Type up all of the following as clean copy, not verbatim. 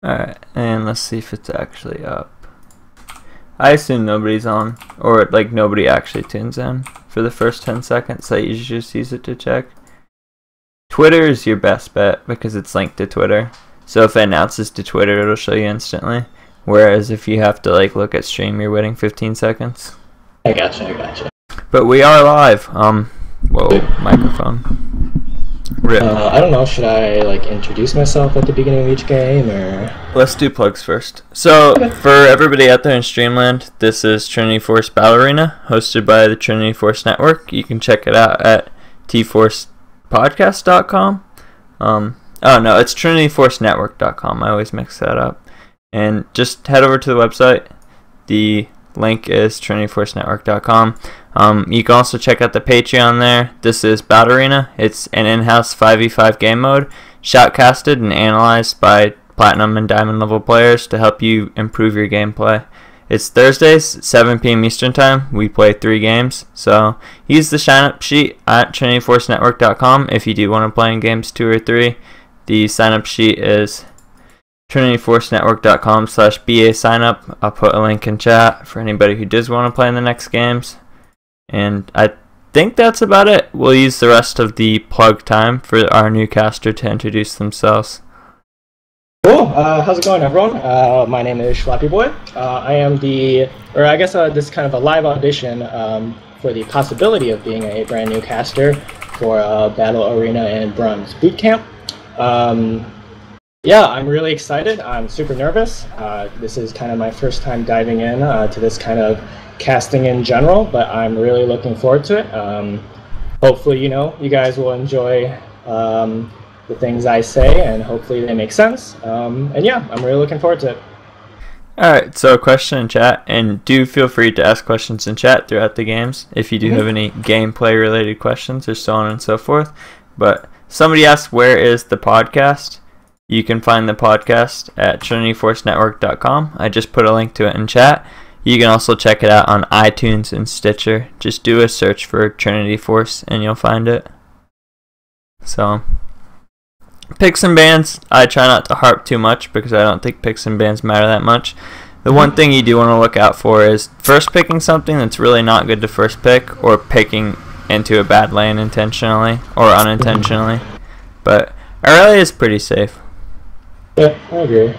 Alright, and let's see if it's actually up. I assume nobody's on, or like nobody actually tunes in for the first 10 seconds. I usually just use it to check. Twitter is your best bet because it's linked to Twitter. So if it announces to Twitter, it'll show you instantly. Whereas if you have to like look at stream, you're waiting 15 seconds. I gotcha. But we are live. Whoa, microphone. Rip. I don't know, should I like introduce myself at the beginning of each game, or? Let's do plugs first. So, for everybody out there in Streamland, this is Trinity Force Battle Arena, hosted by the Trinity Force Network. You can check it out at tforcepodcast.com. Oh no, it's trinityforcenetwork.com. I always mix that up. And just head over to the website. The link is trinityforcenetwork.com. You can also check out the Patreon there. This is Battle Arena. It's an in-house 5v5 game mode, shoutcasted and analyzed by Platinum and Diamond level players to help you improve your gameplay. It's Thursdays, 7 p.m. Eastern Time. We play 3 games. So use the sign-up sheet at trinityforcenetwork.com if you do want to play in games 2 or 3. The sign-up sheet is trinityforcenetwork.com/BA signup. I'll put a link in chat for anybody who does want to play in the next games. And I think that's about it. We'll use the rest of the plug time for our new caster to introduce themselves. Cool. How's it going, everyone? My name is Schlappy Boy. I am this is kind of a live audition for the possibility of being a brand new caster for Battle Arena and Bronze Bootcamp. Yeah, I'm really excited. I'm super nervous. This is kind of my first time diving in to this kind of casting in general, but I'm really looking forward to it. Hopefully, you guys will enjoy the things I say, and hopefully they make sense. And yeah, I'm really looking forward to it. Alright, so a question in chat, and do feel free to ask questions in chat throughout the games if you do have any gameplay related questions or so on and so forth. But somebody asked, where is the podcast? You can find the podcast at trinityforcenetwork.com. I just put a link to it in chat. You can also check it out on iTunes and Stitcher. Just do a search for Trinity Force and you'll find it. So, picks and bans, I try not to harp too much because I don't think picks and bans matter that much. The one thing you do want to look out for is first picking something that's really not good to first pick, or picking into a bad lane intentionally or unintentionally. But Aurelia is pretty safe. Yeah, I agree.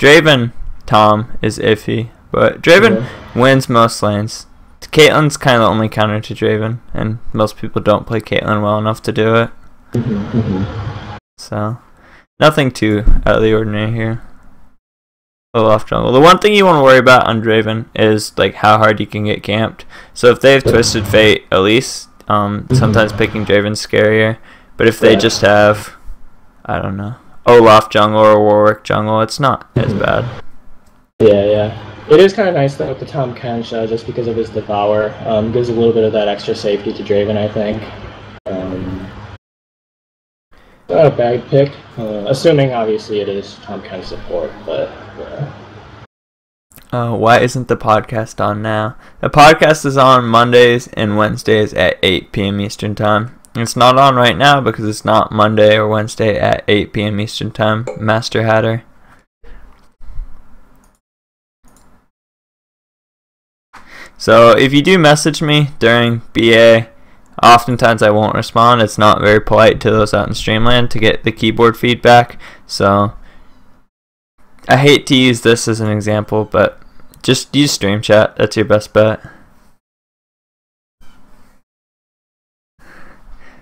Draven Tom is iffy, but Draven wins most lanes. Caitlyn's kind of the only counter to Draven, and most people don't play Caitlyn well enough to do it. So, nothing too out of the ordinary here. A little off jungle. The one thing you want to worry about on Draven is like how hard you can get camped. So if they have Twisted Fate, Elise, sometimes picking Draven's scarier. But if they just have, I don't know, Olaf jungle or Warwick jungle, it's not as bad. Yeah. It is kind of nice though with the Tahm Kench, just because of his Devour. Gives a little bit of that extra safety to Draven, I think. Not a bad pick, assuming obviously it is Tahm Kench support, but yeah. Why isn't the podcast on now? The podcast is on Mondays and Wednesdays at 8 p.m. Eastern Time. It's not on right now because it's not Monday or Wednesday at 8 p.m. Eastern Time. Master Hatter. So if you do message me during BA, oftentimes I won't respond. It's not very polite to those out in Streamland to get the keyboard feedback. So I hate to use this as an example, but just use Stream Chat. That's your best bet.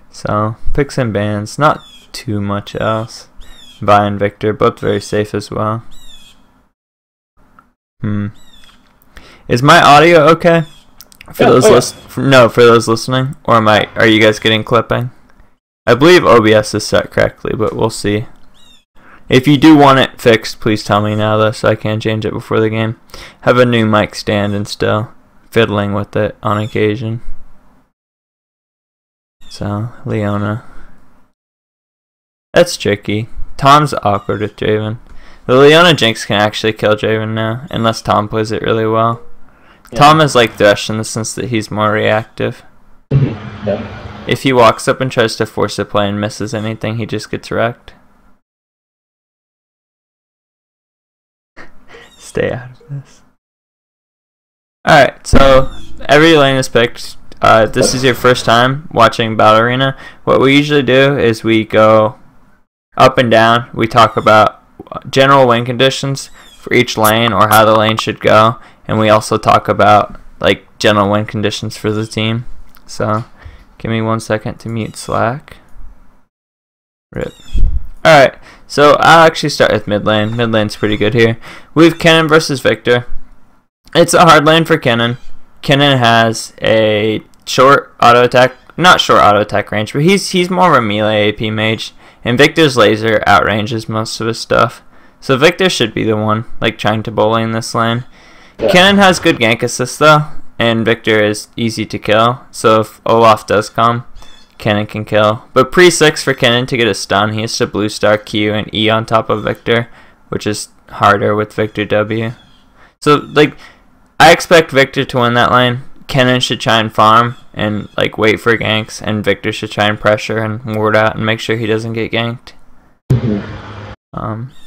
So, picks and bans, not too much else. Vi and Victor, both very safe as well. Is my audio okay? For those listening, or are you guys getting clipping? I believe OBS is set correctly, but we'll see. If you do want it fixed, please tell me now though, so I can change it before the game. Have a new mic stand and still fiddling with it on occasion. So, Leona. That's tricky. Tom's awkward with Draven. The Leona Jinx can actually kill Draven now, unless Tom plays it really well. Yeah. Tom is like Thresh in the sense that he's more reactive. Yeah. If he walks up and tries to force a play and misses anything, he just gets wrecked. stay out of this. Alright, so every lane is picked. This is your first time watching Battle Arena. What we usually do is we go up and down. We talk about general win conditions for each lane or how the lane should go, and we also talk about like general win conditions for the team. So give me 1 second to mute Slack. Rip. Alright, so I'll actually start with mid lane. Mid lane's pretty good here. We have Kennen versus Viktor. It's a hard lane for Kennen. Kennen has a short auto attack, not short auto attack range, but he's more of a melee AP mage, and Viktor's laser outranges most of his stuff. So Viktor should be the one like trying to bully in this lane. Yeah. Kennen has good gank assist though, and Viktor is easy to kill. So if Olaf does come, Kennen can kill. But pre-6 for Kennen to get a stun, he has to blue star Q and E on top of Viktor, which is harder with Viktor W. So like, I expect Viktor to win that lane. Kennen should try and farm and like wait for ganks, and Viktor should try and pressure and ward out and make sure he doesn't get ganked.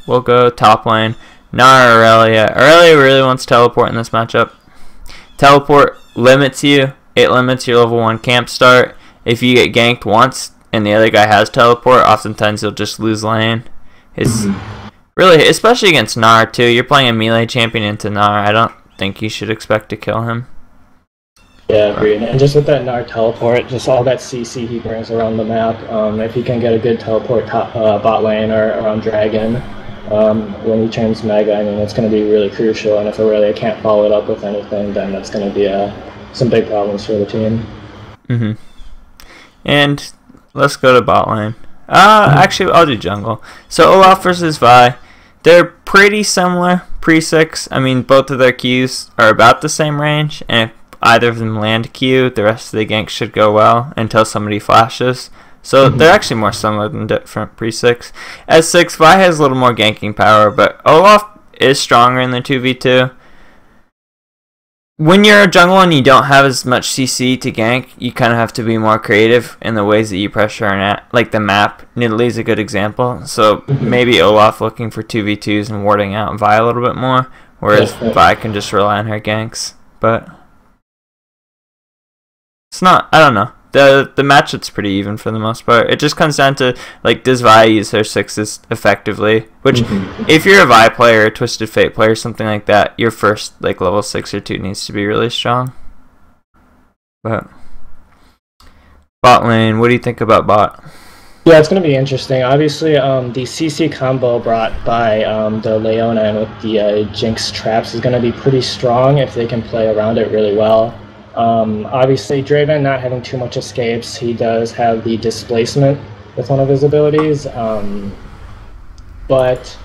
We'll go top lane. Gnar Aurelia. Aurelia really wants teleport in this matchup. Teleport limits you. It limits your level 1 camp start. If you get ganked once and the other guy has teleport, oftentimes you'll just lose lane. It's really, especially against Gnar too. You're playing a melee champion into Gnar. I don't think you should expect to kill him. Yeah, agreed. And just with that Gnar teleport, just all that CC he brings around the map, if he can get a good teleport top, bot lane or around Dragon, when he turns Mega, I mean, it's going to be really crucial. And if Aurelia can't follow it up with anything, then that's going to be some big problems for the team. And let's go to bot lane. Actually, I'll do jungle. So Olaf versus Vi. They're pretty similar pre-6. I mean, both of their Qs are about the same range, and if either of them land Q, the rest of the gank should go well until somebody flashes. So they're actually more similar than different pre-6. As 6, Vi has a little more ganking power, but Olaf is stronger in the 2v2. When you're a jungle and you don't have as much CC to gank, you kind of have to be more creative in the ways that you pressure and like the map. Nidalee is a good example. So maybe Olaf looking for 2v2s and warding out Vi a little bit more, whereas Vi can just rely on her ganks. But it's not, I don't know. The matchup's pretty even for the most part. It just comes down to, like, does Vi use her 6s effectively? Which, if you're a Vi player, a Twisted Fate player, something like that, your first, like, level 6 or 2 needs to be really strong. But bot lane, what do you think about bot? Yeah, it's going to be interesting. Obviously, the CC combo brought by the Leona and with the Jinx traps is going to be pretty strong if they can play around it really well. Obviously, Draven not having too much escapes, he does have the displacement with one of his abilities. But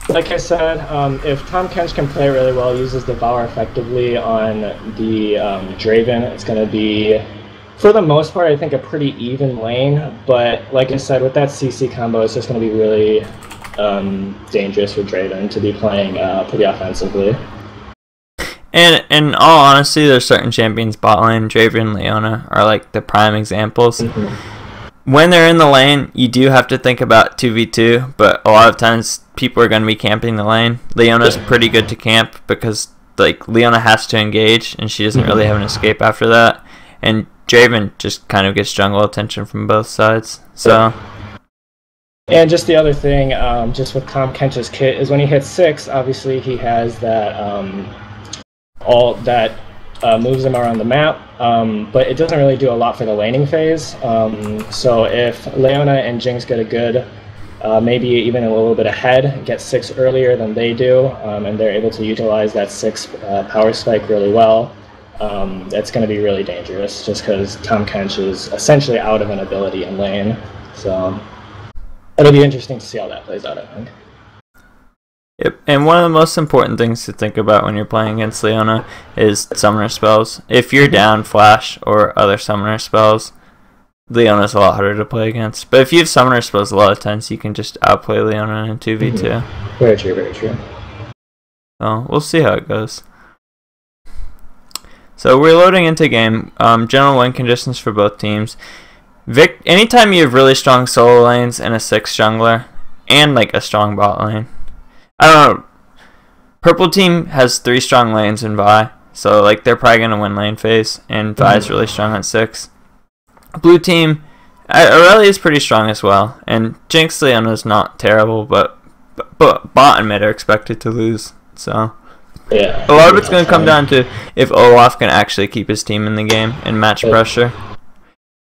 like I said, if Tahm Kench can play really well, uses Devour effectively on the Draven, it's going to be, for the most part, I think a pretty even lane. But like I said, with that CC combo, it's just going to be really dangerous for Draven to be playing pretty offensively. And in all honesty, there's certain champions bot lane, Draven and Leona are like the prime examples. When they're in the lane, you do have to think about 2v2, but a lot of times people are going to be camping the lane. Leona's pretty good to camp because like Leona has to engage and she doesn't really have an escape after that. And Draven just kind of gets jungle attention from both sides. So. And just the other thing, just with Tahm Kench's kit, is when he hits 6, obviously he has that all that moves him around the map, but it doesn't really do a lot for the laning phase. So if Leona and Jinx get a good, maybe even a little bit ahead, get 6 earlier than they do, and they're able to utilize that 6 power spike really well, that's going to be really dangerous just because Tahm Kench is essentially out of an ability in lane. So it'll be interesting to see how that plays out, I think. Yep, and one of the most important things to think about when you're playing against Leona is summoner spells. If you're down Flash or other summoner spells, Leona's a lot harder to play against. But if you have summoner spells, a lot of times you can just outplay Leona in 2v2. Very true, very true. So we'll see how it goes. So we're loading into game. General win conditions for both teams. Anytime you have really strong solo lanes and a 6 jungler, and like a strong bot lane, I don't know. Purple team has 3 strong lanes in Vi, so like they're probably gonna win lane phase, and Vi is really strong at 6. Blue team, Aurelia is pretty strong as well, and Jinx Leona is not terrible, but bot and mid are expected to lose. So yeah, a lot of it's gonna come down to if Olaf can actually keep his team in the game and match pressure.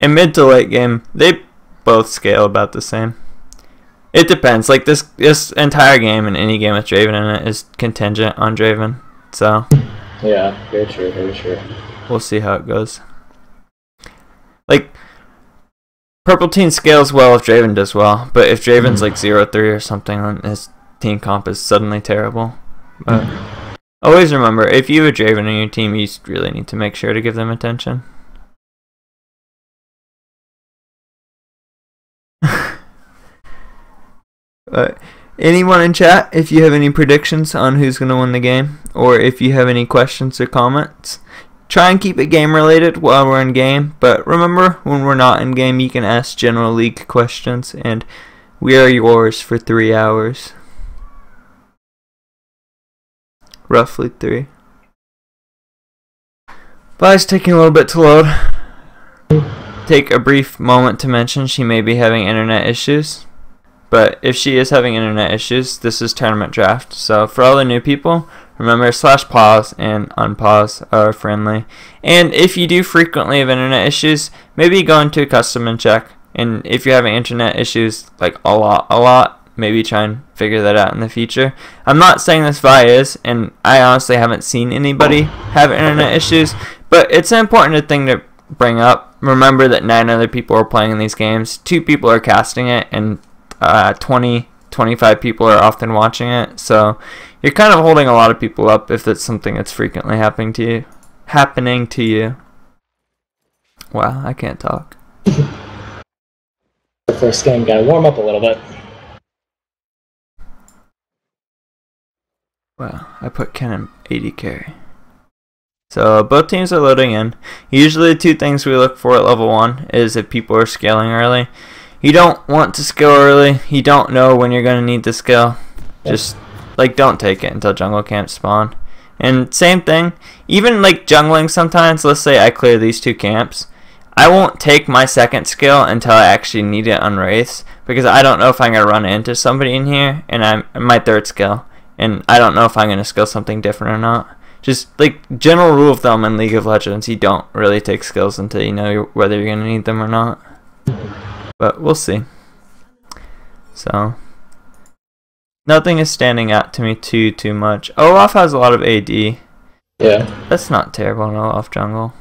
In mid to late game, they both scale about the same. It depends. Like this entire game and any game with Draven in it is contingent on Draven. So yeah, very true, very true. We'll see how it goes. Like Purple team scales well if Draven does well, but if Draven's like 0-3 or something, then his team comp is suddenly terrible. But always remember, if you have a Draven in your team, you really need to make sure to give them attention. Anyone in chat, if you have any predictions on who's going to win the game, or if you have any questions or comments, try and keep it game related while we're in game, but remember, when we're not in game, you can ask general league questions, and we are yours for 3 hours. Roughly 3. Vi's taking a little bit to load. Take a brief moment to mention she may be having internet issues. But if she is having internet issues, this is tournament draft. So for all the new people, remember /pause and unpause are friendly. And if you do frequently have internet issues, maybe go into custom and check. And if you're having internet issues like a lot, maybe try and figure that out in the future. I'm not saying this Vi is, and I honestly haven't seen anybody have internet issues, but it's an important thing to bring up. Remember that 9 other people are playing in these games, 2 people are casting it, and 20-25 people are often watching it, so you're kind of holding a lot of people up if it's something that's frequently happening to you. Wow, I can't talk. The first game, gotta warm up a little bit. Wow, I put Kennen 80 carry. So both teams are loading in. Usually 2 things we look for at level 1 is if people are scaling early. You don't want to scale early. You don't know when you're going to need to scale. Just, like, don't take it until jungle camps spawn. And same thing, even, like, jungling sometimes, let's say I clear these 2 camps, I won't take my second skill until I actually need it on Wraiths, because I don't know if I'm going to run into somebody in here, and I'm my 3rd skill, and I don't know if I'm going to skill something different or not. Just, like, general rule of thumb in League of Legends, you don't really take skills until you know whether you're going to need them or not. But we'll see. So nothing is standing out to me too much. Olaf has a lot of AD. Yeah. That's not terrible in Olaf jungle.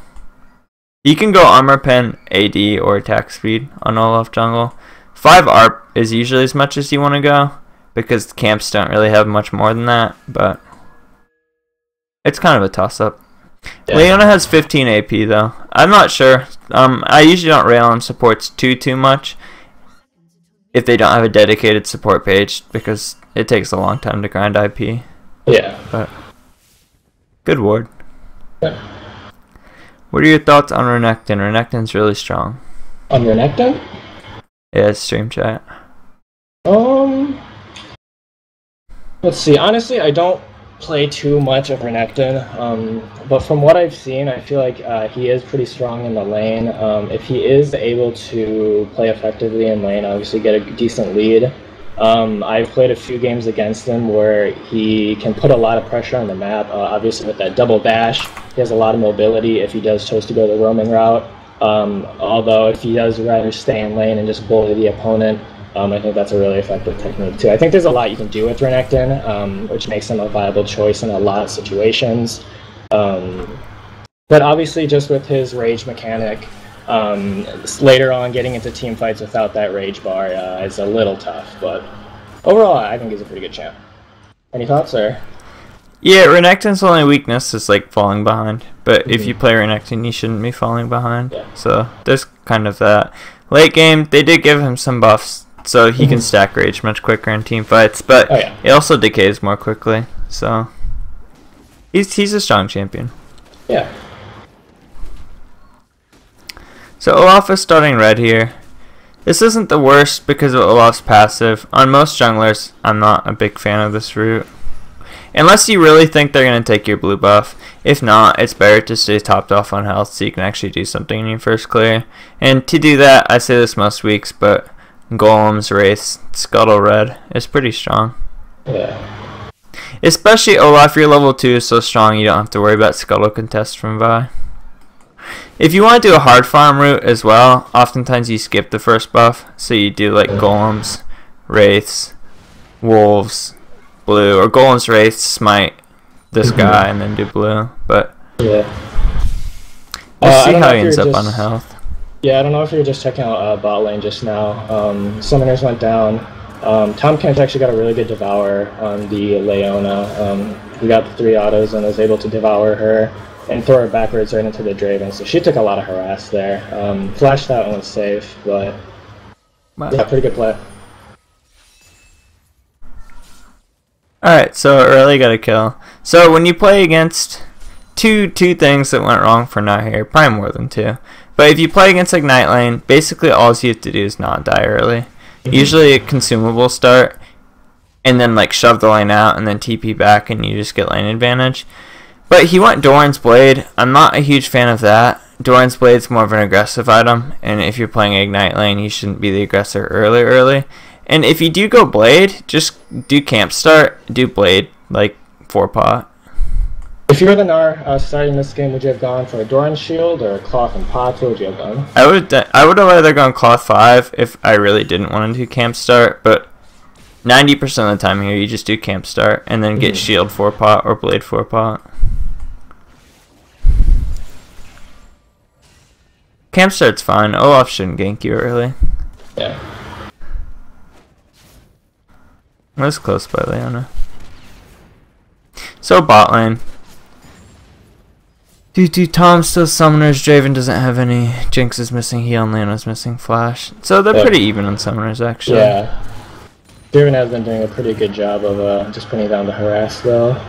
You can go armor pen, AD, or attack speed on Olaf jungle. 5 ARP is usually as much as you want to go, because camps don't really have much more than that, but it's kind of a toss-up. Yeah. Leona has 15 AP though. I'm not sure. I usually don't rail on supports too much if they don't have a dedicated support page, because it takes a long time to grind IP. Yeah. But good ward. Yeah. What are your thoughts on Renekton? Renekton's really strong. On Renekton? Yeah, stream chat. Let's see. Honestly, I don't play too much of Renekton, but from what I've seen, I feel like he is pretty strong in the lane. If he is able to play effectively in lane, obviously get a decent lead. I've played a few games against him where he can put a lot of pressure on the map. Obviously with that double dash, he has a lot of mobility if he does choose to go the roaming route. Although if he does rather stay in lane and just bully the opponent, I think that's a really effective technique too. I think there's a lot you can do with Renekton, which makes him a viable choice in a lot of situations. But obviously just with his rage mechanic, later on getting into team fights without that rage bar is a little tough. But overall, I think he's a pretty good champ. Any thoughts, or? Yeah, Renekton's only weakness is like falling behind. But if you play Renekton, you shouldn't be falling behind. Yeah. So there's kind of that. Late game, they did give him some buffs, so he can stack rage much quicker in team fights, but it also decays more quickly, so he's a strong champion. Yeah. So Olaf is starting red here. This isn't the worst because of Olaf's passive. On most junglers, I'm not a big fan of this route. Unless you really think they're going to take your blue buff. If not, it's better to stay topped off on health so you can actually do something in your first clear. And to do that, I say this most weeks, but Golems, Wraiths, Scuttle Red is pretty strong. Yeah. Especially Olaf, your level 2 is so strong you don't have to worry about Scuttle contest from Vi. If you want to do a hard farm route as well, oftentimes you skip the first buff. So you do like Golems, Wraiths, Wolves, Blue, or Golems, Wraiths, Smite this guy, and then do Blue. But yeah, we'll see how he ends up on health. Yeah, I don't know if you were just checking out bot lane just now. Summoners went down. Tom Kent actually got a really good devour on the Leona. He got the 3 autos and was able to devour her and throw her backwards right into the Draven. So she took a lot of harass there. Flashed out and was safe, but yeah, pretty good play. Alright, so early got a kill. So when you play against two things that went wrong for not here, probably more than 2. But if you play against like Night Lane, basically all you have to do is not die early. Usually a consumable start, and then like shove the lane out, and then TP back, and you just get lane advantage. But he went Doran's Blade. I'm not a huge fan of that. Doran's Blade's more of an aggressive item, and if you're playing Ignite lane, you shouldn't be the aggressor early. And if you do go Blade, just do camp start, do Blade, like 4-pot. If you were the Gnar starting this game, would you have gone for a Doran's Shield or a Cloth and Pots? What would you have done? I would have either gone Cloth 5 if I really didn't want to do camp start, but 90% of the time here you just do camp start and then get Shield 4-pot or Blade 4-pot. Camp start's fine. Olaf shouldn't gank you early. Yeah. That's close by Leona. So bot lane. Tom still summoners. Draven doesn't have any. Jinx is missing heal and Leona's missing flash. So they're pretty even on summoners actually. Yeah. Draven has been doing a pretty good job of just putting down the harass though.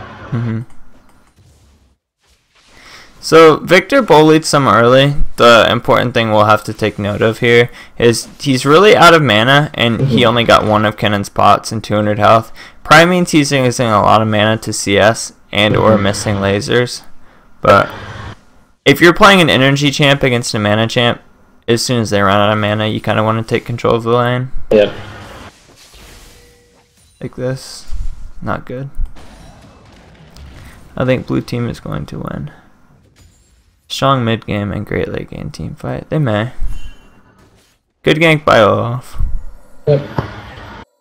So Victor Bull leads some early. The important thing we'll have to take note of here is he's really out of mana, and he only got 1 of Kennen's pots and 200 health. Probably means he's using a lot of mana to CS and or missing lasers. But if you're playing an energy champ against a mana champ, as soon as they run out of mana, you kind of want to take control of the lane. Yep. Like this. Not good. I think blue team is going to win. Strong mid game and great late game team fight. They may. Good gank by Olaf. Yep.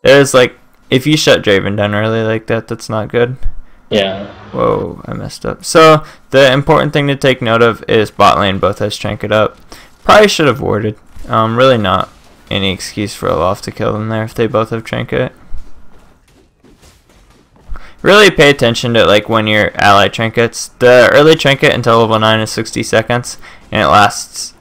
There's like, if you shut Draven down early like that, that's not good. Yeah. Whoa, I messed up. So the important thing to take note of is bot lane both has Trinket up. Probably should have warded. Really not any excuse for Olaf to kill them there if they both have Trinket. Really pay attention to like when your ally trinkets. The early trinket until level 9 is 60 seconds, and it lasts,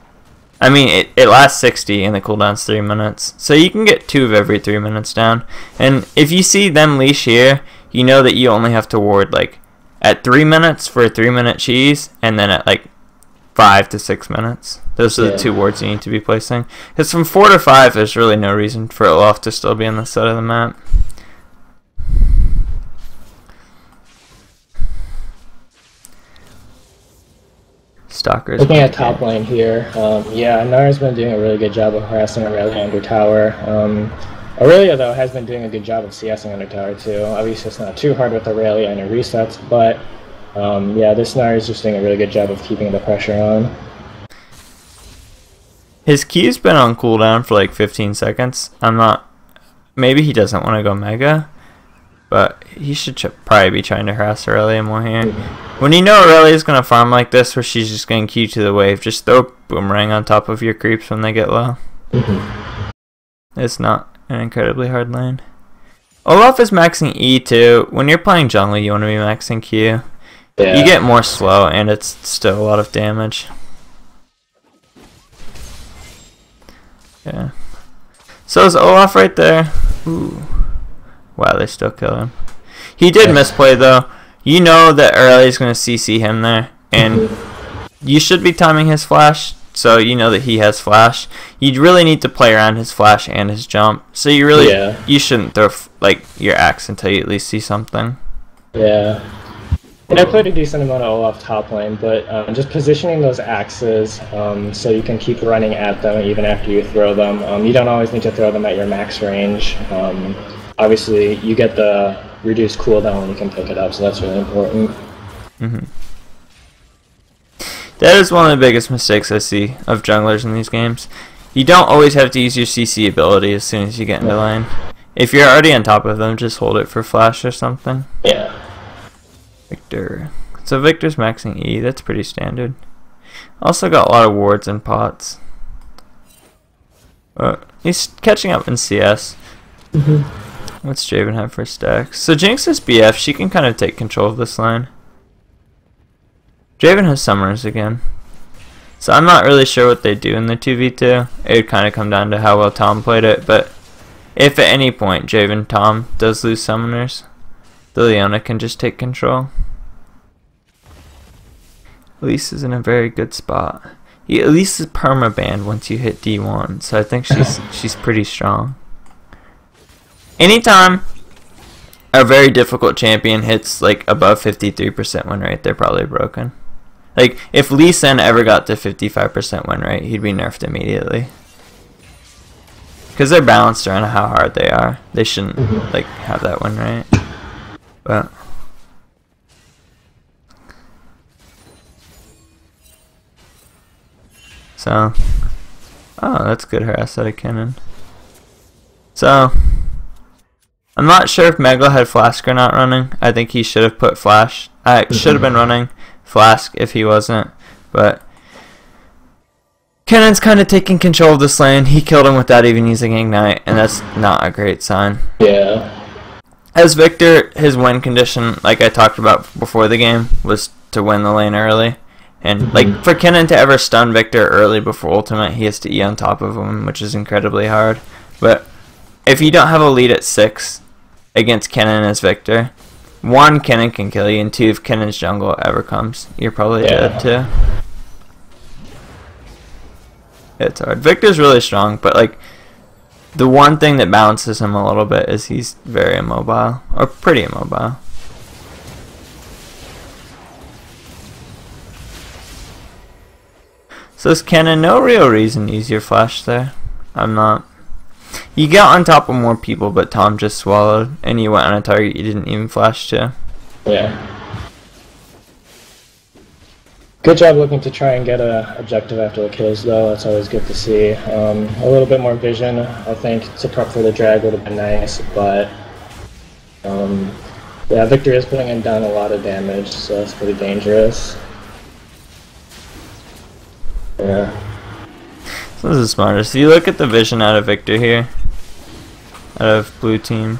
I mean it lasts 60 and the cooldown's 3 minutes. So you can get 2 of every 3 minutes down. And if you see them leash here, you know that you only have to ward like at 3 minutes for a 3-minute cheese, and then at like 5 to 6 minutes. Those are the 2 wards you need to be placing. Because from 4 to 5 there's really no reason for Olaf to still be on this side of the map. Stalkers. Looking at top lane here, yeah, Gnar's been doing a really good job of harassing Aurelia under tower. Aurelia, though, has been doing a good job of CSing under tower, too. Obviously, it's not too hard with Aurelia and her resets, but yeah, this Gnar is just doing a really good job of keeping the pressure on. His Q's been on cooldown for like 15 seconds. Maybe he doesn't want to go Mega, but he should probably be trying to harass Aurelia more here. When you know Aurelia's going to farm like this, where she's just going to Q to the wave, just throw Boomerang on top of your creeps when they get low. It's not an incredibly hard lane. Olaf is maxing E too. When you're playing jungle, you want to be maxing Q. Yeah. You get more slow, and it's still a lot of damage. Yeah. So is Olaf right there. Ooh. Wow, they still kill him. He did misplay though. You know that Aurelia's going to CC him there, and you should be timing his flash, so you know that he has flash. You really need to play around his flash and his jump, so you really you shouldn't throw like your axe until you at least see something. Yeah. And I played a decent amount of Olaf top lane, but just positioning those axes so you can keep running at them even after you throw them. You don't always need to throw them at your max range. Obviously, you get the reduced cooldown when you can pick it up, so that's really important. That is one of the biggest mistakes I see of junglers in these games. You don't always have to use your CC ability as soon as you get into lane. If you're already on top of them, just hold it for flash or something. Yeah. Viktor. So Viktor's maxing E, that's pretty standard. Also got a lot of wards and pots. He's catching up in CS. What's Draven have for stacks? So Jinx is BF, she can kind of take control of this line. Draven has summoners again. So I'm not really sure what they do in the 2v2. It would kind of come down to how well Tom played it, but if at any point Draven Tom does lose summoners, the Leona can just take control. Elise is in a very good spot. Elise is perma-banned once you hit D1, so I think she's pretty strong. Anytime a very difficult champion hits like above 53% win rate, they're probably broken. Like if Lee Sin ever got to 55% win rate, he'd be nerfed immediately. Because they're balanced around how hard they are. They shouldn't like have that win rate. But so, oh, that's good harass out of cannon. So, I'm not sure if Megla had Flask or not running. I think he should have put Flash. Should have been running Flask if he wasn't. But Cannon's kind of taking control of this lane. He killed him without even using Ignite, and that's not a great sign. Yeah. As Viktor, his win condition, like I talked about before the game, was to win the lane early. And like for Kennen to ever stun Viktor early before ultimate, he has to E on top of him, which is incredibly hard. But if you don't have a lead at 6 against Kennen as Viktor, 1, Kennen can kill you, and 2, if Kennen's jungle ever comes, you're probably dead too. It's hard. Viktor's really strong, but like the one thing that balances him a little bit is he's very immobile, or pretty immobile. So is Kennen no real reason to use your flash there? I'm not. You get on top of more people, but Tom just swallowed, and you went on a target you didn't even flash to. Yeah. Good job looking to try and get a objective after the kills, though. That's always good to see. A little bit more vision, I think, to prep for the drag would have been nice, but yeah, Viktor is putting in down a lot of damage, so that's pretty dangerous. Yeah. So this is smarter. So you look at the vision out of Viktor here, out of blue team,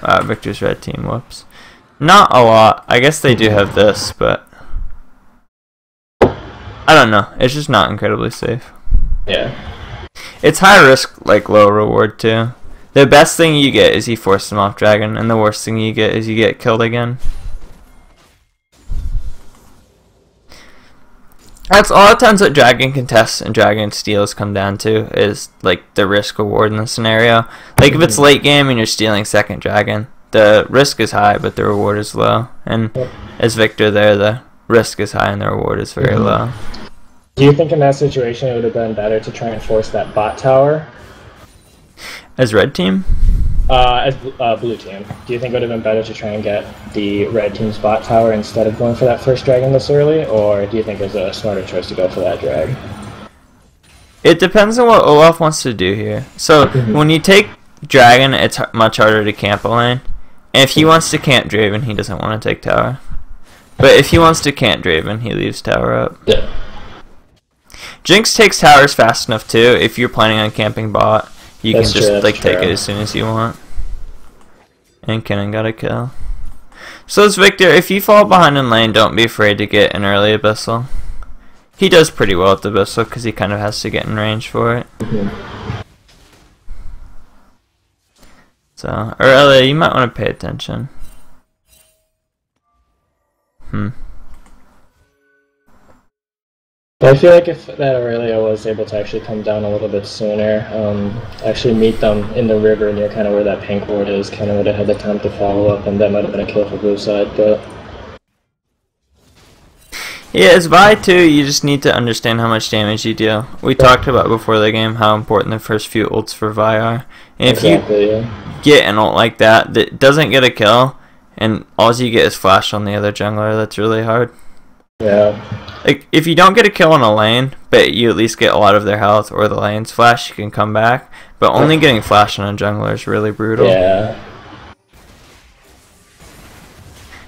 Viktor's red team. Whoops, not a lot. I guess they do have this, but I don't know. It's just not incredibly safe. Yeah. It's high risk, like low reward too. The best thing you get is you force them off dragon, and the worst thing you get is you get killed again. That's a lot of times what dragon contests and dragon steals come down to, is like the risk reward in the scenario. Like if it's late game and you're stealing second dragon, the risk is high but the reward is low. And as Viktor there, the risk is high and the reward is very low. Do you think in that situation it would have been better to try and force that bot tower? As red team? As blue team. Do you think it would have been better to try and get the red team's bot tower instead of going for that first dragon this early? Or do you think it was a smarter choice to go for that drag? It depends on what Olaf wants to do here. So when you take dragon, it's much harder to camp a lane. And if he wants to camp Draven, he doesn't want to take tower. But if he wants to camp Draven, he leaves tower up. Yeah. Jinx takes towers fast enough too. If you're planning on camping bot, you That's can just true, like true. take it as soon as you want. And Kennen got a kill. So it's Viktor. If you fall behind in lane, don't be afraid to get an early Abyssal. He does pretty well at the Abyssal because he kind of has to get in range for it. So, Aurelia, you might want to pay attention. I feel like if that Aurelia was able to actually come down a little bit sooner, actually meet them in the river near kind of where that pink ward is, kind of would have had the time to follow up, and that might have been a kill for blue side, but... Yeah, as Vi too, you just need to understand how much damage you deal. We talked about before the game how important the first few ults for Vi are. And if you get an ult like that that doesn't get a kill, and all you get is flash on the other jungler, that's really hard. Yeah. Like, if you don't get a kill in a lane, but you at least get a lot of their health or the lane's flash, you can come back. But only getting flash on a jungler is really brutal. Yeah.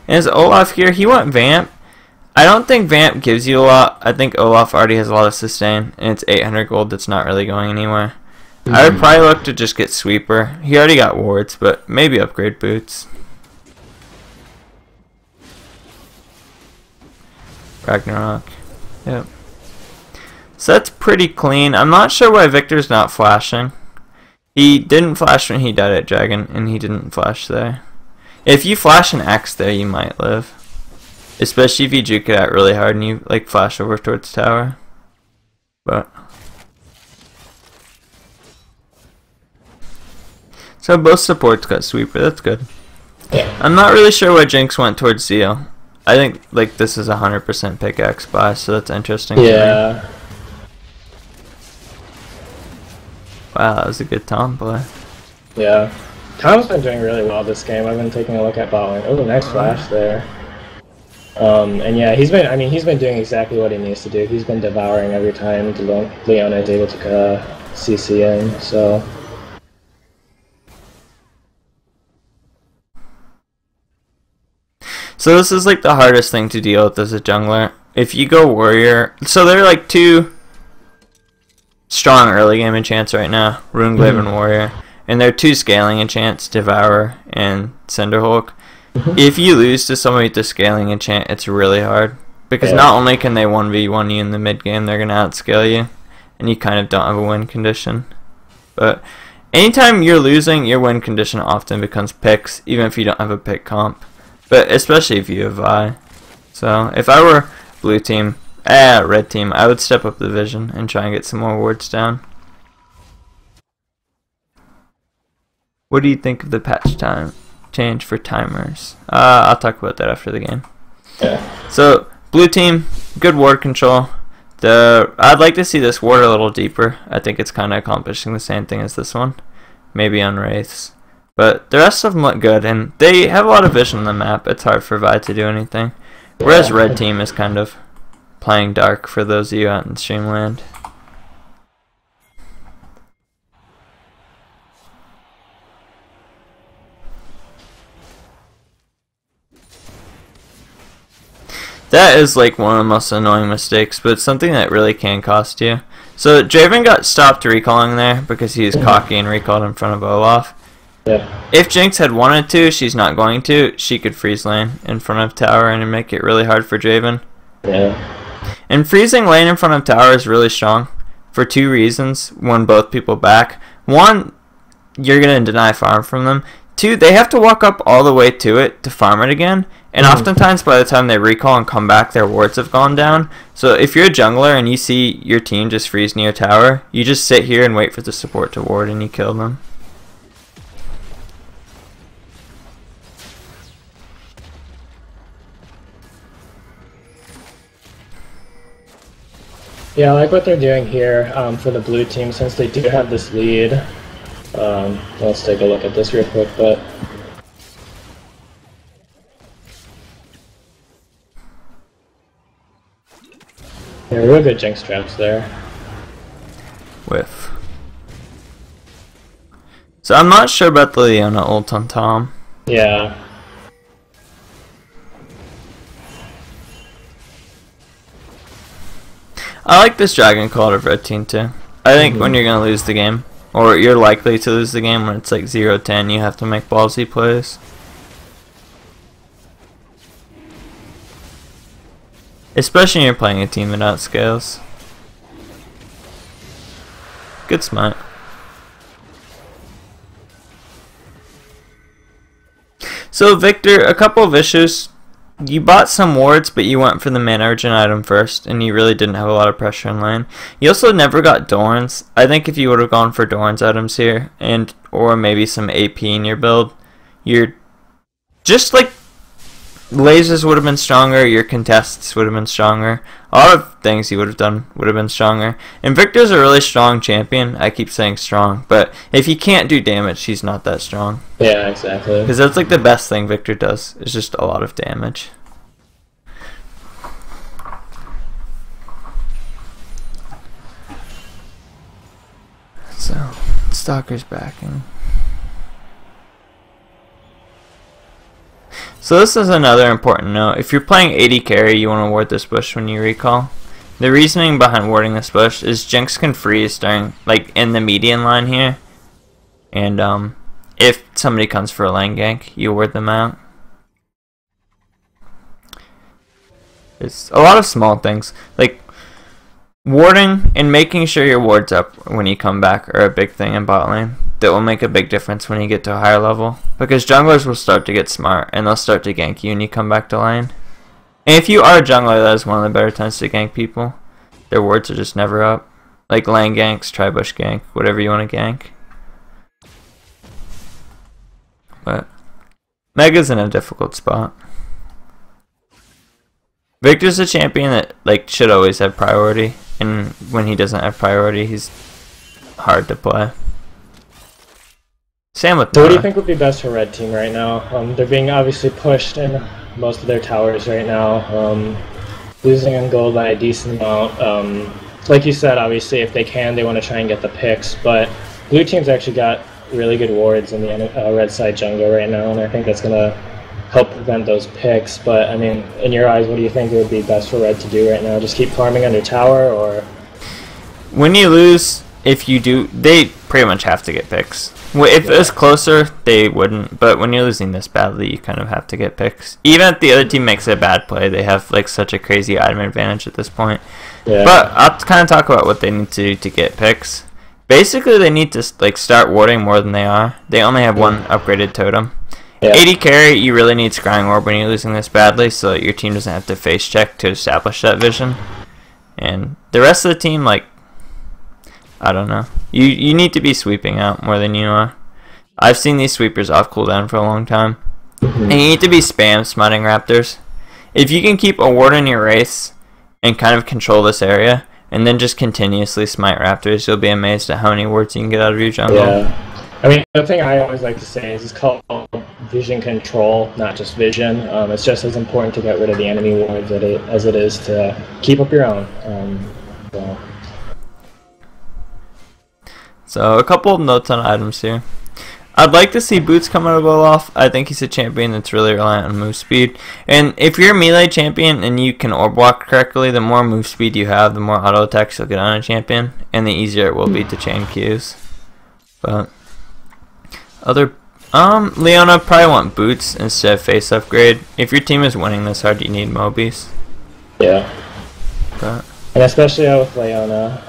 And as Olaf here, he went Vamp. I don't think Vamp gives you a lot. I think Olaf already has a lot of sustain, and it's 800 gold that's not really going anywhere. I would probably look to just get Sweeper. He already got wards, but maybe upgrade boots. Ragnarok. Yep. So that's pretty clean. I'm not sure why Victor's not flashing. He didn't flash when he died at Dragon, and he didn't flash there. If you flash an X there, you might live. Especially if you juke it out really hard and you like flash over towards tower. But so both supports got Sweeper, that's good. Yeah. I'm not really sure why Jinx went towards Zeal. I think like this is 100% pickaxe buy, so that's interesting. Yeah. Wow, that was a good Tom play. Yeah. Tom's been doing really well this game. I've been taking a look at bot lane. Oh, nice flash there. And yeah, he's been doing exactly what he needs to do. He's been devouring every time Leona is able to CC in, so... So this is like the hardest thing to deal with as a jungler. If you go warrior, so there are like two strong early game enchants right now, Runeglaive and Warrior, and there are two scaling enchants, Devourer and Cinderhulk. If you lose to somebody with the scaling enchant, it's really hard. Because not only can they 1v1 you in the mid game, they're going to outscale you. And you kind of don't have a win condition. But anytime you're losing, your win condition often becomes picks, even if you don't have a pick comp. But especially if you have Vi. So if I were blue team, red team, I would step up the vision and try and get some more wards down. What do you think of the patch time change for timers? I'll talk about that after the game. Yeah. So blue team, good ward control. I'd like to see this ward a little deeper. I think it's kind of accomplishing the same thing as this one, maybe on wraiths. But the rest of them look good, and they have a lot of vision on the map. It's hard for Vi to do anything. Whereas red team is kind of playing dark for those of you out in Streamland. That is like one of the most annoying mistakes, but it's something that really can cost you. So Draven got stopped recalling there because he was cocky and recalled in front of Olaf. Yeah. If Jinx had wanted to, she's not going to, she could freeze lane in front of tower and make it really hard for Draven. Yeah. And freezing lane in front of tower is really strong for two reasons. One, both people back. One, you're going to deny farm from them. Two, they have to walk up all the way to it to farm it again. And oftentimes by the time they recall and come back, their wards have gone down. So if you're a jungler and you see your team just freeze near tower, you just sit here and wait for the support to ward and you kill them. Yeah, I like what they're doing here for the blue team since they do have this lead. Let's take a look at this real quick, but... Yeah, real good Jinx traps there. Whiff. So I'm not sure about the Leona ult on Tom. Yeah. I like this Dragon Call of red team too. I think when you're going to lose the game, or you're likely to lose the game when it's like 0-10, you have to make ballsy plays. Especially when you're playing a team that outscales. Good smite. So Victor, a couple of issues. you bought some wards, but you went for the mana urgent item first, and you really didn't have a lot of pressure in lane. You also never got Dorns. I think if you would have gone for Dorns items here, or maybe some AP in your build, you're just like lasers would have been stronger, your contests would have been stronger. A lot of things you would have done would have been stronger. And Victor's a really strong champion. I keep saying strong, but if he can't do damage, he's not that strong. Yeah, exactly. Because that's like the best thing Victor does, is just a lot of damage. So, Stalker's backing. So this is another important note. If you're playing AD carry, you want to ward this bush when you recall. The reasoning behind warding this bush is Jinx can freeze during, like, in the median line here. And if somebody comes for a lane gank, you ward them out. It's a lot of small things. Like, warding and making sure your ward's up when you come back are a big thing in bot lane. That will make a big difference when you get to a higher level. Because junglers will start to get smart and they'll start to gank you when you come back to lane. And if you are a jungler, that is one of the better times to gank people. Their wards are just never up. Like lane ganks, tri-bush gank, whatever you want to gank. But Mega's in a difficult spot. Victor's a champion that like should always have priority. And when he doesn't have priority, he's hard to play. Same with So what do you Nora. think would be best for red team right now? They're being obviously pushed in most of their towers right now, losing on gold by a decent amount. Like you said, obviously if they can, they want to try and get the picks, but blue team's actually got really good wards in the red side jungle right now, and I think that's going to help prevent those picks. But I mean, in your eyes, what do you think it would be best for red to do right now? Just keep farming under tower, or? When you lose, if you do, they pretty much have to get picks. If it was closer, they wouldn't, but when you're losing this badly, you kind of have to get picks. Even if the other team makes a bad play, they have like such a crazy item advantage at this point. Yeah. But I'll kind of talk about what they need to do to get picks. Basically, they need to like start warding more than they are. They only have one upgraded totem. Yeah. AD carry, you really need Scrying Orb when you're losing this badly, so that your team doesn't have to face check to establish that vision. And the rest of the team, like, I don't know. You need to be sweeping out more than you are. I've seen these sweepers off cooldown for a long time. And you need to be spam smiting raptors. If you can keep a ward in your race and kind of control this area, and then just continuously smite raptors, you'll be amazed at how many wards you can get out of your jungle. Yeah. I mean, the thing I always like to say is it's called vision control, not just vision. It's just as important to get rid of the enemy wards as it is to keep up your own. So a couple of notes on items here. I'd like to see Boots come out of Olaf. I think he's a champion that's really reliant on move speed. And if you're a melee champion and you can orb walk correctly, the more move speed you have, the more auto attacks you'll get on a champion, and the easier it will be to chain Qs. But Leona probably want Boots instead of face upgrade. If your team is winning this hard, you need Mobies. Yeah. But And especially out with Leona,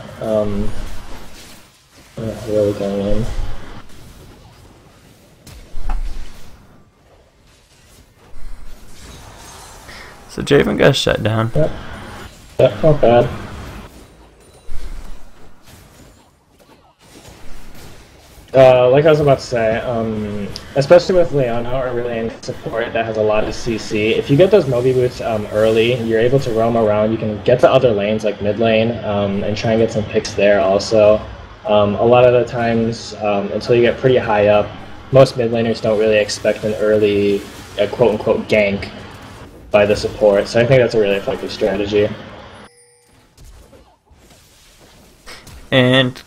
really going in. so Javen got shut down. Yep, not bad. Like I was about to say, especially with Leona or really any support that has a lot of CC, if you get those Moby boots early, you're able to roam around. You can get to other lanes like mid lane and try and get some picks there also. A lot of the times, until you get pretty high up, most mid laners don't really expect an early quote-unquote gank by the support, so I think that's a really effective strategy. And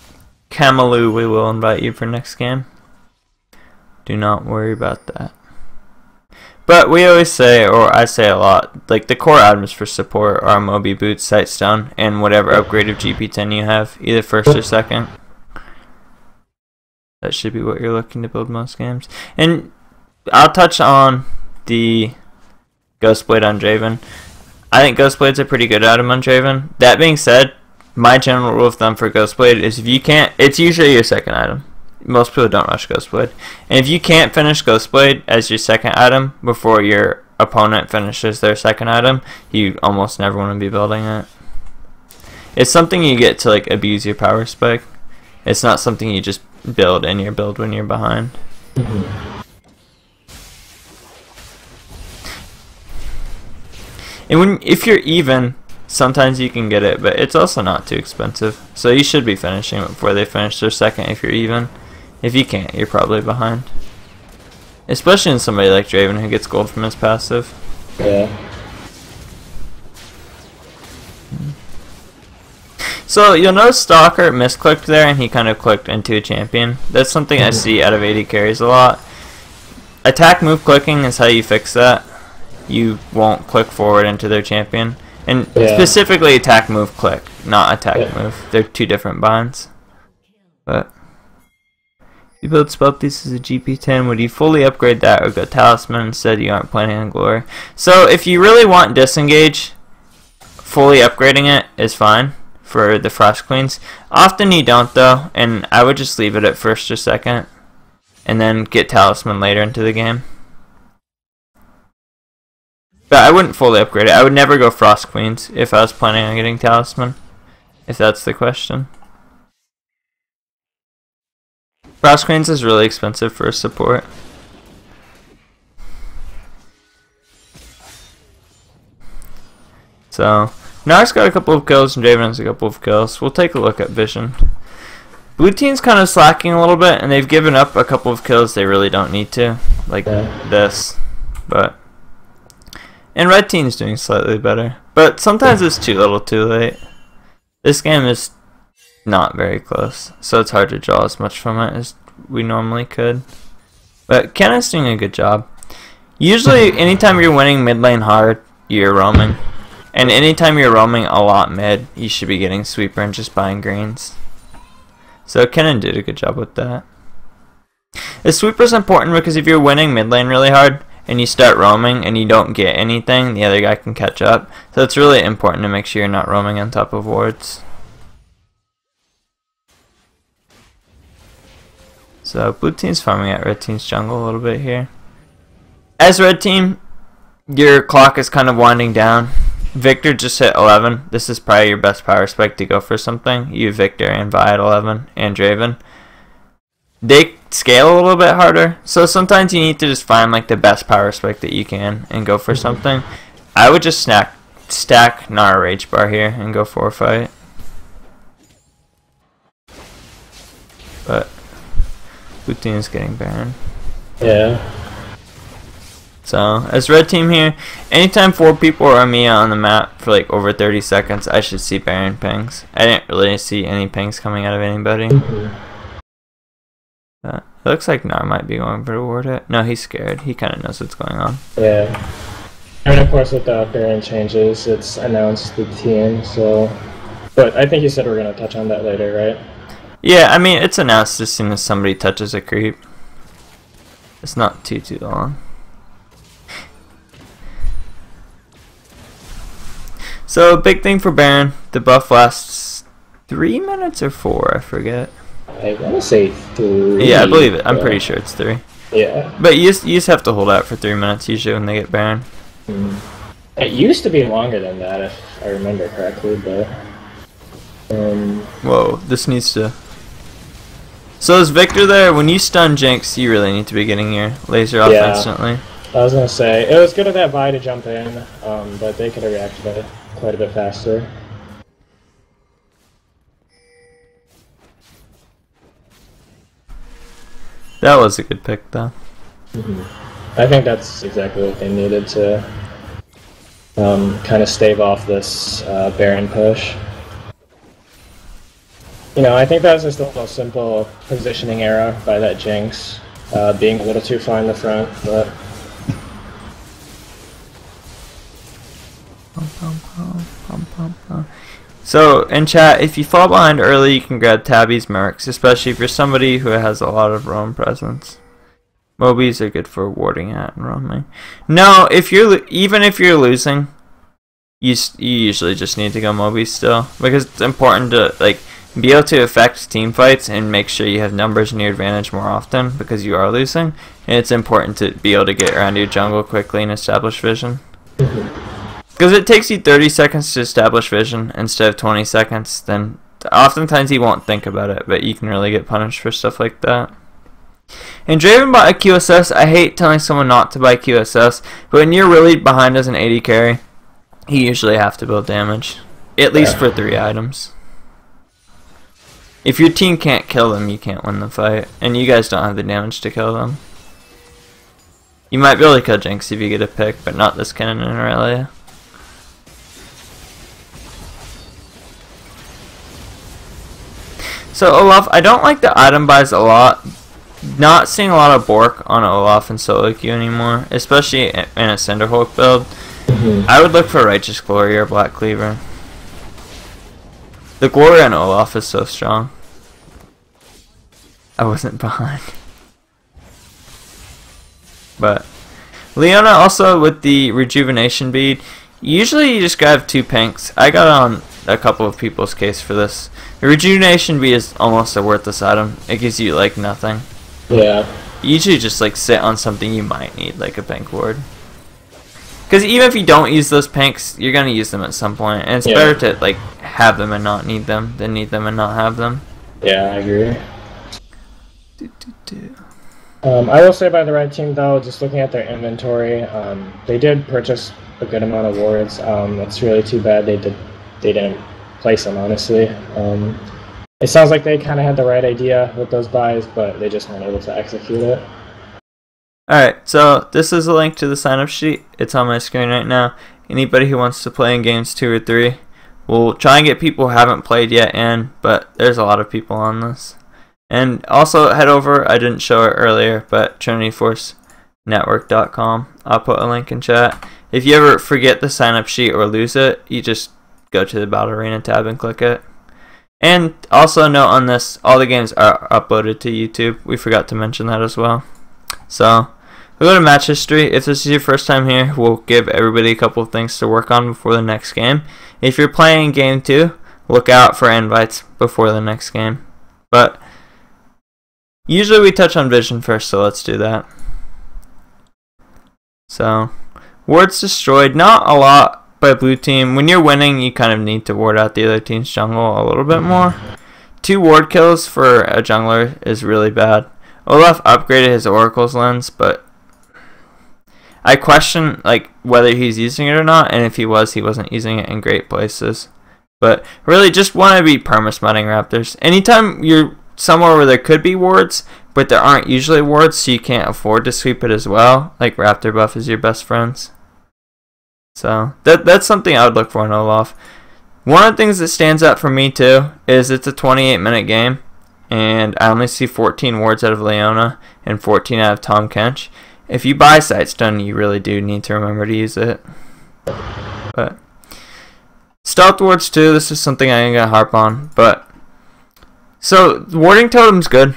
Kamalu, we will invite you for next game. Do not worry about that. But we always say, or I say a lot, like the core items for support are Moby Boots, Sightstone, and whatever upgrade of GP10 you have, either first or second. That should be what you're looking to build most games. And I'll touch on the Ghostblade on Draven. I think Ghostblade's a pretty good item on Draven. That being said, my general rule of thumb for Ghostblade is if you can't, it's usually your second item. Most people don't rush Ghostblade. And if you can't finish Ghostblade as your second item before your opponent finishes their second item, you almost never want to be building it. It's something you get to like abuse your power spike. It's not something you just build in your build when you're behind. And if you're even, sometimes you can get it, but it's also not too expensive. So you should be finishing it before they finish their second if you're even. If you can't, you're probably behind. Especially in somebody like Draven who gets gold from his passive. Yeah. So you'll notice Stalker misclicked there and he kind of clicked into a champion. That's something I see out of AD carries a lot. Attack move clicking is how you fix that. You won't click forward into their champion. And specifically attack move click, not attack move. They're two different binds. But you build spell piece as a GP10. Would you fully upgrade that or go talisman instead? You aren't planning on glory. So if you really want disengage, fully upgrading it is fine for the Frost Queens. Often you don't though, and I would just leave it at first or second and then get talisman later into the game. But I wouldn't fully upgrade it. I would never go Frost Queens if I was planning on getting talisman, if that's the question. Frost Queens is really expensive for a support. So Nar's got a couple of kills and Draven has a couple of kills. We'll take a look at Vision. Blue team's kind of slacking a little bit, and they've given up a couple of kills they really don't need to, like this. And red team's doing slightly better, but sometimes it's too little too late. This game is not very close, so it's hard to draw as much from it as we normally could. But Kenneth's doing a good job. Usually, anytime you're winning mid lane hard, you're roaming. And anytime you're roaming a lot mid, you should be getting sweeper and just buying greens. So Kennen did a good job with that. The sweeper's important because if you're winning mid lane really hard, and you start roaming and you don't get anything, the other guy can catch up. So it's really important to make sure you're not roaming on top of wards. So blue team's farming at red team's jungle a little bit here. As red team, your clock is kind of winding down. Victor just hit 11. This is probably your best power spike to go for something. You, Victor, and Vi at 11, and Draven. They scale a little bit harder, so sometimes you need to just find like the best power spike that you can and go for something. I would just stack Gnar Rage Bar here and go for a fight. But blue team is getting Baron. Yeah. So as red team here, anytime 4 people are Mia on the map for like over 30 seconds, I should see Baron pings. I didn't really see any pings coming out of anybody. It looks like Gnar might be going for the ward hit. No, he's scared. He kind of knows what's going on. Yeah. And of course with the Baron changes, it's announced the team, so... But I think you said we're going to touch on that later, right? Yeah, I mean, it's announced as soon as somebody touches a creep. It's not too long. So, big thing for Baron. The buff lasts 3 minutes or 4, I forget. I want to say 3. Yeah, I believe it. I'm pretty sure it's 3. Yeah. But you just have to hold out for 3 minutes usually when they get Baron. It used to be longer than that, if I remember correctly, but... Whoa, this needs to... So is Victor there? When you stun Jinx, you really need to be getting your laser off instantly. I was going to say, it was good of that Vi to jump in, but they could have reacted it quite a bit faster. That was a good pick, though. I think that's exactly what they needed to kind of stave off this Baron push. You know, I think that was just a little simple positioning error by that Jinx, being a little too far in the front, but... So, in chat, if you fall behind early, you can grab Tabby's Mercs, especially if you're somebody who has a lot of roam presence. Mobies are good for warding at and roaming. No, even if you're losing, you usually just need to go Mobies still, because it's important to, like, be able to affect team fights and make sure you have numbers in your advantage more often because you are losing. And it's important to be able to get around your jungle quickly and establish vision. Because it takes you 30 seconds to establish vision instead of 20 seconds, then oftentimes you won't think about it, but you can really get punished for stuff like that. And Draven bought a QSS. I hate telling someone not to buy QSS, but when you're really behind as an AD carry, you usually have to build damage. At least for 3 items. If your team can't kill them, you can't win the fight. And you guys don't have the damage to kill them. You might be able to kill Jinx if you get a pick, but not this Kennen and Aurelia. So Olaf, I don't like the item buys a lot. Not seeing a lot of Bork on Olaf and solo queue anymore, especially in a Cinderhulk build. I would look for Righteous Glory or Black Cleaver. The Glory on Olaf is so strong. I wasn't behind. But Leona also with the rejuvenation bead. Usually you just grab 2 pinks. I got on a couple of people's case for this. The rejuvenation bead is almost a worthless item. It gives you like nothing. Yeah. You usually just like sit on something you might need, like a pink ward. Because even if you don't use those pinks, you're gonna use them at some point, and it's better to like have them and not need them than need them and not have them. Yeah, I agree. I will say by the red team though, just looking at their inventory, they did purchase a good amount of wards. It's really too bad they didn't place them, honestly. It sounds like they kind of had the right idea with those buys, but they just weren't able to execute it. Alright, so this is a link to the sign-up sheet. It's on my screen right now. Anybody who wants to play in games 2 or 3, we'll try and get people who haven't played yet in, but there's a lot of people on this. And also head over, I didn't show it earlier, but TrinityForceNetwork.com. I'll put a link in chat. If you ever forget the sign-up sheet or lose it, you just go to the Battle Arena tab and click it. And also note on this, all the games are uploaded to YouTube. We forgot to mention that as well. So we'll go to match history. If this is your first time here, we'll give everybody a couple of things to work on before the next game. If you're playing game 2, look out for invites before the next game. But usually we touch on vision first, so let's do that. So wards destroyed, not a lot by blue team. When you're winning, you kind of need to ward out the other team's jungle a little bit more. 2 ward kills for a jungler is really bad. Olaf upgraded his Oracle's Lens, but I question like whether he's using it or not, and if he was, he wasn't using it in great places. But really just want to be perma-smutting Raptors. Anytime you're somewhere where there could be wards, but there aren't usually wards, so you can't afford to sweep it as well, like Raptor buff is your best friends. So that's something I would look for in Olaf. One of the things that stands out for me too is it's a 28-minute game, and I only see 14 wards out of Leona and 14 out of Tahm Kench. If you buy Sightstone, you really do need to remember to use it. But stealth wards too, this is something I'm gonna harp on. But so warding totem's good.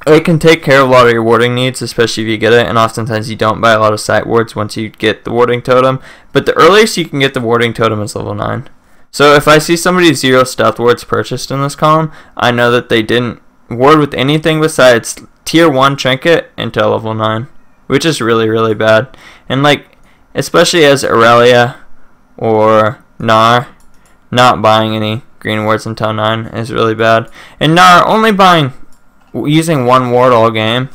It can take care of a lot of your warding needs, especially if you get it, and oftentimes you don't buy a lot of sight wards once you get the warding totem. But the earliest you can get the warding totem is level 9. So if I see somebody 0 stealth wards purchased in this column, I know that they didn't ward with anything besides tier 1 trinket until level 9, which is really, really bad. And like, especially as Aurelia or Gnar, not buying any green wards until 9 is really bad. And Gnar only using 1 ward all game.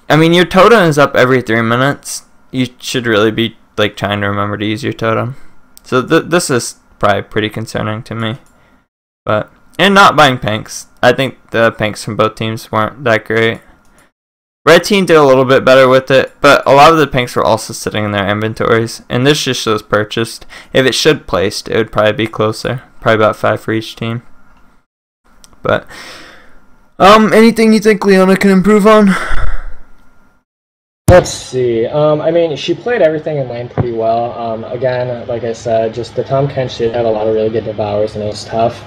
I mean, your totem is up every 3 minutes. You should really be like trying to remember to use your totem. So this is probably pretty concerning to me. And not buying pinks. I think the pinks from both teams weren't that great. Red team did a little bit better with it, but a lot of the pinks were also sitting in their inventories, and this just shows purchased. If it should placed, it would probably be closer. Probably about 5 for each team. But anything you think Leona can improve on? Let's see. I mean, she played everything in lane pretty well. Again, like I said, just the Tahm Kench did have a lot of really good devours, and it was tough.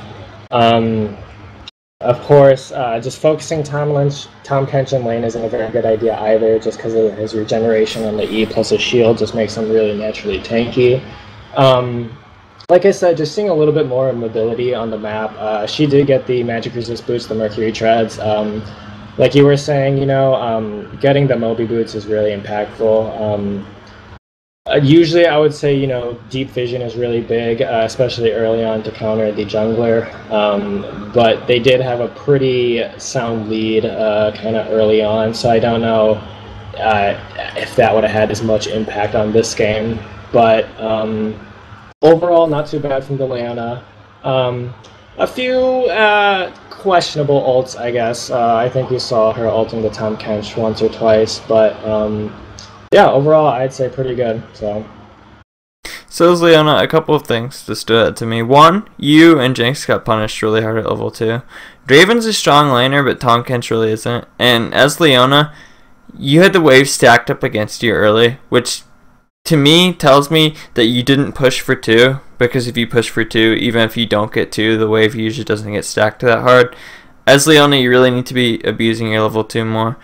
Of course, just focusing Tahm Kench in lane isn't a very good idea either, just because of his regeneration on the E plus his shield just makes him really naturally tanky. like I said, just seeing a little bit more mobility on the map. She did get the Magic Resist boots, the Mercury Treads. Like you were saying, getting the Moby boots is really impactful. Usually, I would say, deep vision is really big, especially early on to counter the jungler. But they did have a pretty sound lead kind of early on, so I don't know if that would have had as much impact on this game. But overall, not too bad from the Leona. A few questionable ults, I guess. I think we saw her ulting the Tahm Kench once or twice, but yeah, overall, I'd say pretty good. So is Leona. A couple of things just stood out to me. One, you and Jinx got punished really hard at level 2. Draven's a strong laner, but Tahm Kench really isn't. And as Leona, you had the wave stacked up against you early, which to me tells me that you didn't push for 2, because if you push for 2, even if you don't get 2, the wave usually doesn't get stacked that hard. As Leona, you really need to be abusing your level 2 more.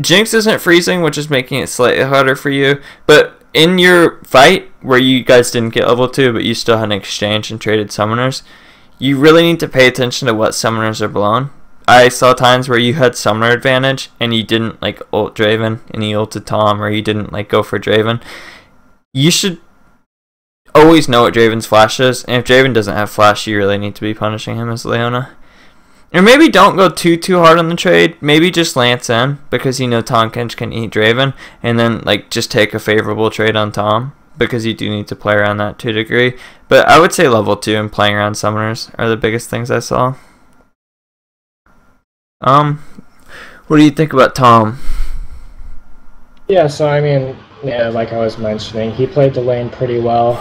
Jinx isn't freezing, which is making it slightly harder for you, but in your fight, where you guys didn't get level 2, but you still had an exchange and traded summoners, you really need to pay attention to what summoners are blown. I saw times where you had summoner advantage, and you didn't ult Draven, and you ulted Tahm, or you didn't go for Draven. You should always know what Draven's flash is, and if Draven doesn't have flash, you really need to be punishing him as Leona. Or maybe don't go too hard on the trade. Maybe just lance in, because you know Tahm Kench can eat Draven, and then just take a favorable trade on Tahm, because you do need to play around that to a degree. But I would say level 2 and playing around summoners are the biggest things I saw. What do you think about Tahm? Yeah, so I mean, yeah, like I was mentioning, he played the lane pretty well.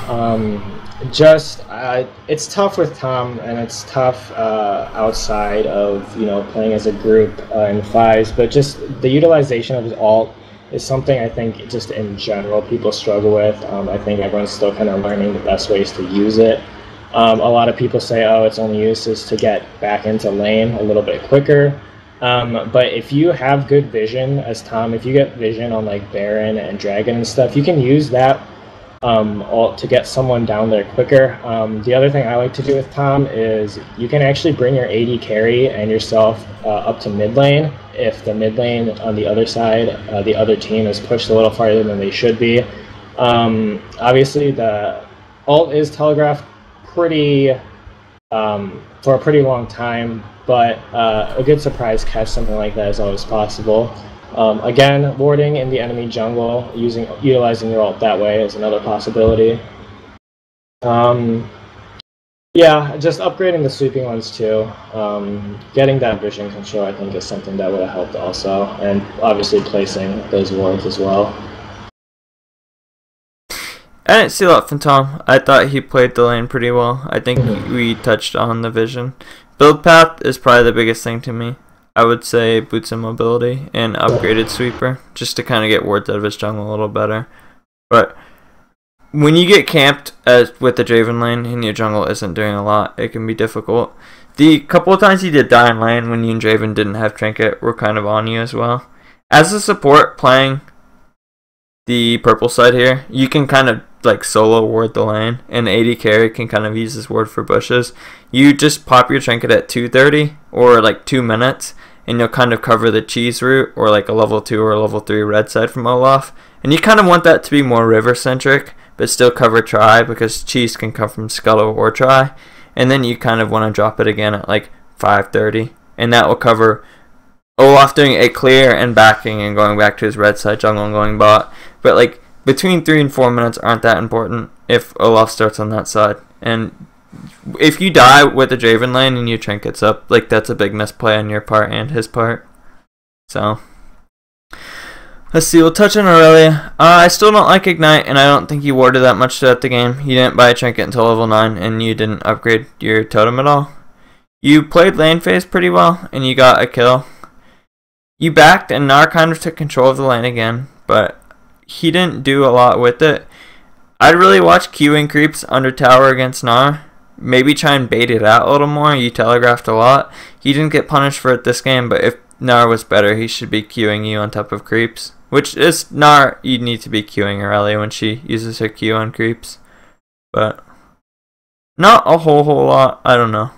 It's tough with Tahm, and it's tough outside of playing as a group in fives. But just the utilization of his ult is something I think just in general people struggle with. I think everyone's still kind of learning the best ways to use it. A lot of people say, oh, its only use is to get back into lane a little bit quicker. But if you have good vision as Tahm, if you get vision on Baron and Dragon and stuff, you can use that ult to get someone down there quicker. The other thing I like to do with Tahm is you can actually bring your AD carry and yourself up to mid lane if the mid lane on the other side, the other team is pushed a little farther than they should be. Obviously, the ult is telegraphed pretty for a pretty long time, but a good surprise catch something like that is always possible. Again, warding in the enemy jungle, utilizing your ult that way is another possibility. Yeah, just upgrading the sweeping ones too. Getting that vision control, I think, is something that would have helped also, and obviously placing those wards as well. I didn't see a lot from Tahm. I thought he played the lane pretty well. I think we touched on the vision. Build path is probably the biggest thing to me. I would say boots and mobility and upgraded sweeper, just to kind of get wards out of his jungle a little better. But when you get camped with the Draven lane and your jungle isn't doing a lot, it can be difficult. The couple of times he did die in lane when you and Draven didn't have Trinket were kind of on you as well. As a support playing the purple side here, you can kind of solo ward the lane, and AD carry can kind of use this ward for bushes. You just pop your Trinket at 2:30 or 2 minutes, and you'll kind of cover the cheese route or a level 2 or a level 3 red side from Olaf. And you kind of want that to be more river centric, but still cover try, because cheese can come from scuttle or try. And then you kind of want to drop it again at 5:30, and that will cover Olaf doing a clear and backing and going back to his red side jungle and going bot. But between 3 and 4 minutes aren't that important if Olaf starts on that side. And if you die with the Draven lane and your Trinket's up, that's a big misplay on your part and his part. So let's see, we'll touch on Aurelia. I still don't like Ignite, and I don't think you warded that much throughout the game. You didn't buy a Trinket until level 9, and you didn't upgrade your totem at all. You played lane phase pretty well, and you got a kill. You backed, and Gnar kind of took control of the lane again, but he didn't do a lot with it. I'd really watch queuing creeps under tower against Gnar. Maybe try and bait it out a little more. You telegraphed a lot. He didn't get punished for it this game, but if Gnar was better, he should be queuing you on top of creeps. Which is Gnar, you need to be queuing Aurelia when she uses her Q on creeps. But Not a whole lot. I don't know.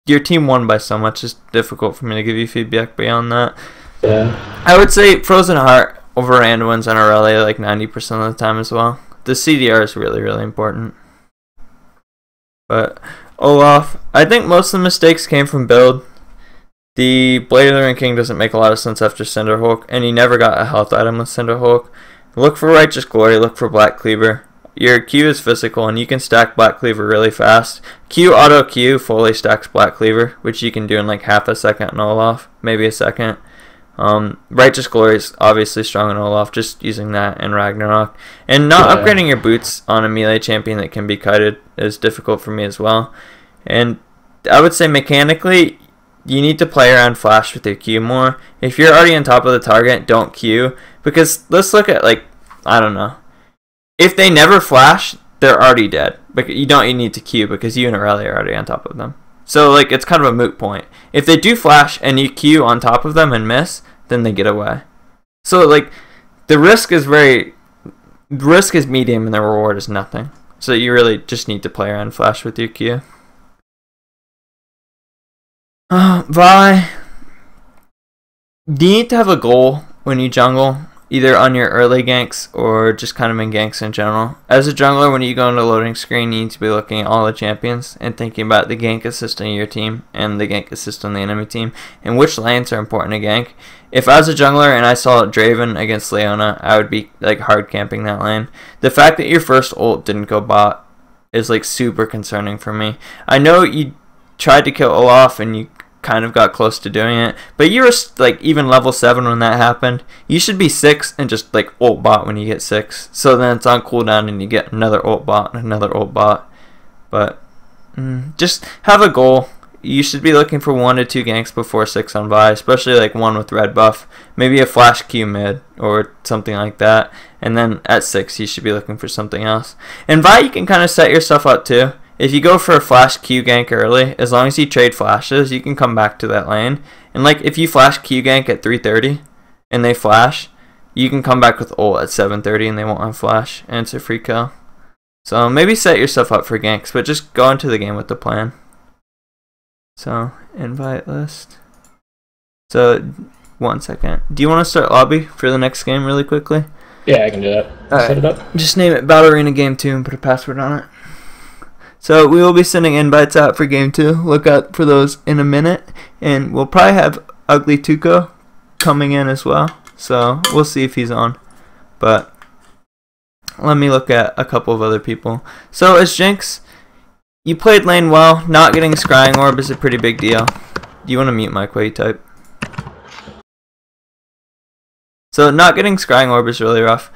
Your team won by so much. It's difficult for me to give you feedback beyond that. Yeah. I would say Frozen Heart over Anduin's and Aurelia like 90% of the time as well. The CDR is really, really important. But Olaf, I think most of the mistakes came from build. The Blade of the Ruined King doesn't make a lot of sense after Cinderhulk, and he never got a health item with Cinderhulk. Look for Righteous Glory, look for Black Cleaver. Your Q is physical, and you can stack Black Cleaver really fast. Q auto Q fully stacks Black Cleaver, which you can do in like half a second in Olaf, maybe a second. Righteous Glory is obviously strong in Olaf, just using that in Ragnarok. And not upgrading your boots on a melee champion that can be kited is difficult for me as well. And I would say mechanically, you need to play around flash with your Q more. If you're already on top of the target, don't Q. Because let's look at, like, I don't know. If they never flash, they're already dead. But you don't need to Q because you and Aurelia are already on top of them. So, like, it's kind of a moot point. If they do flash and you Q on top of them and miss, then they get away. So, like, the risk is medium and the reward is nothing. So you really just need to play around flash with your Q. Vi, do you need to have a goal when you jungle? Either on your early ganks or just kind of in ganks in general. As a jungler, when you go into loading screen, you need to be looking at all the champions and thinking about the gank assist on your team and the gank assist on the enemy team and which lanes are important to gank. If I was a jungler and I saw Draven against Leona, I would be like hard camping that lane. The fact that your first ult didn't go bot is like super concerning for me. I know you tried to kill Olaf and you kind of got close to doing it, but you were like even level 7 when that happened. You should be 6 and just like ult bot when you get 6, so then it's on cooldown and you get another ult bot and another ult bot. But just have a goal. You should be looking for 1 to 2 ganks before 6 on Vi, especially like one with red buff, maybe a flash Q mid or something like that, and then at 6 you should be looking for something else. And Vi, you can kind of set yourself up too. If you go for a flash Q gank early, as long as you trade flashes, you can come back to that lane. And like if you flash Q gank at 3:30 and they flash, you can come back with ult at 7:30 and they won't have flash, and it's a free kill. So maybe set yourself up for ganks, but just go into the game with the plan. So invite list. So 1 second. Do you want to start lobby for the next game really quickly? Yeah, I can do that. Set it up. Just name it Battle Arena Game 2 and put a password on it. So we will be sending invites out for Game 2. Look out for those in a minute. And we'll probably have Ugly Tuco coming in as well. So we'll see if he's on. But let me look at a couple of other people. So as Jinx, you played lane well. Not getting Scrying Orb is a pretty big deal. Do you want to mute Mike while you type? So not getting Scrying Orb is really rough.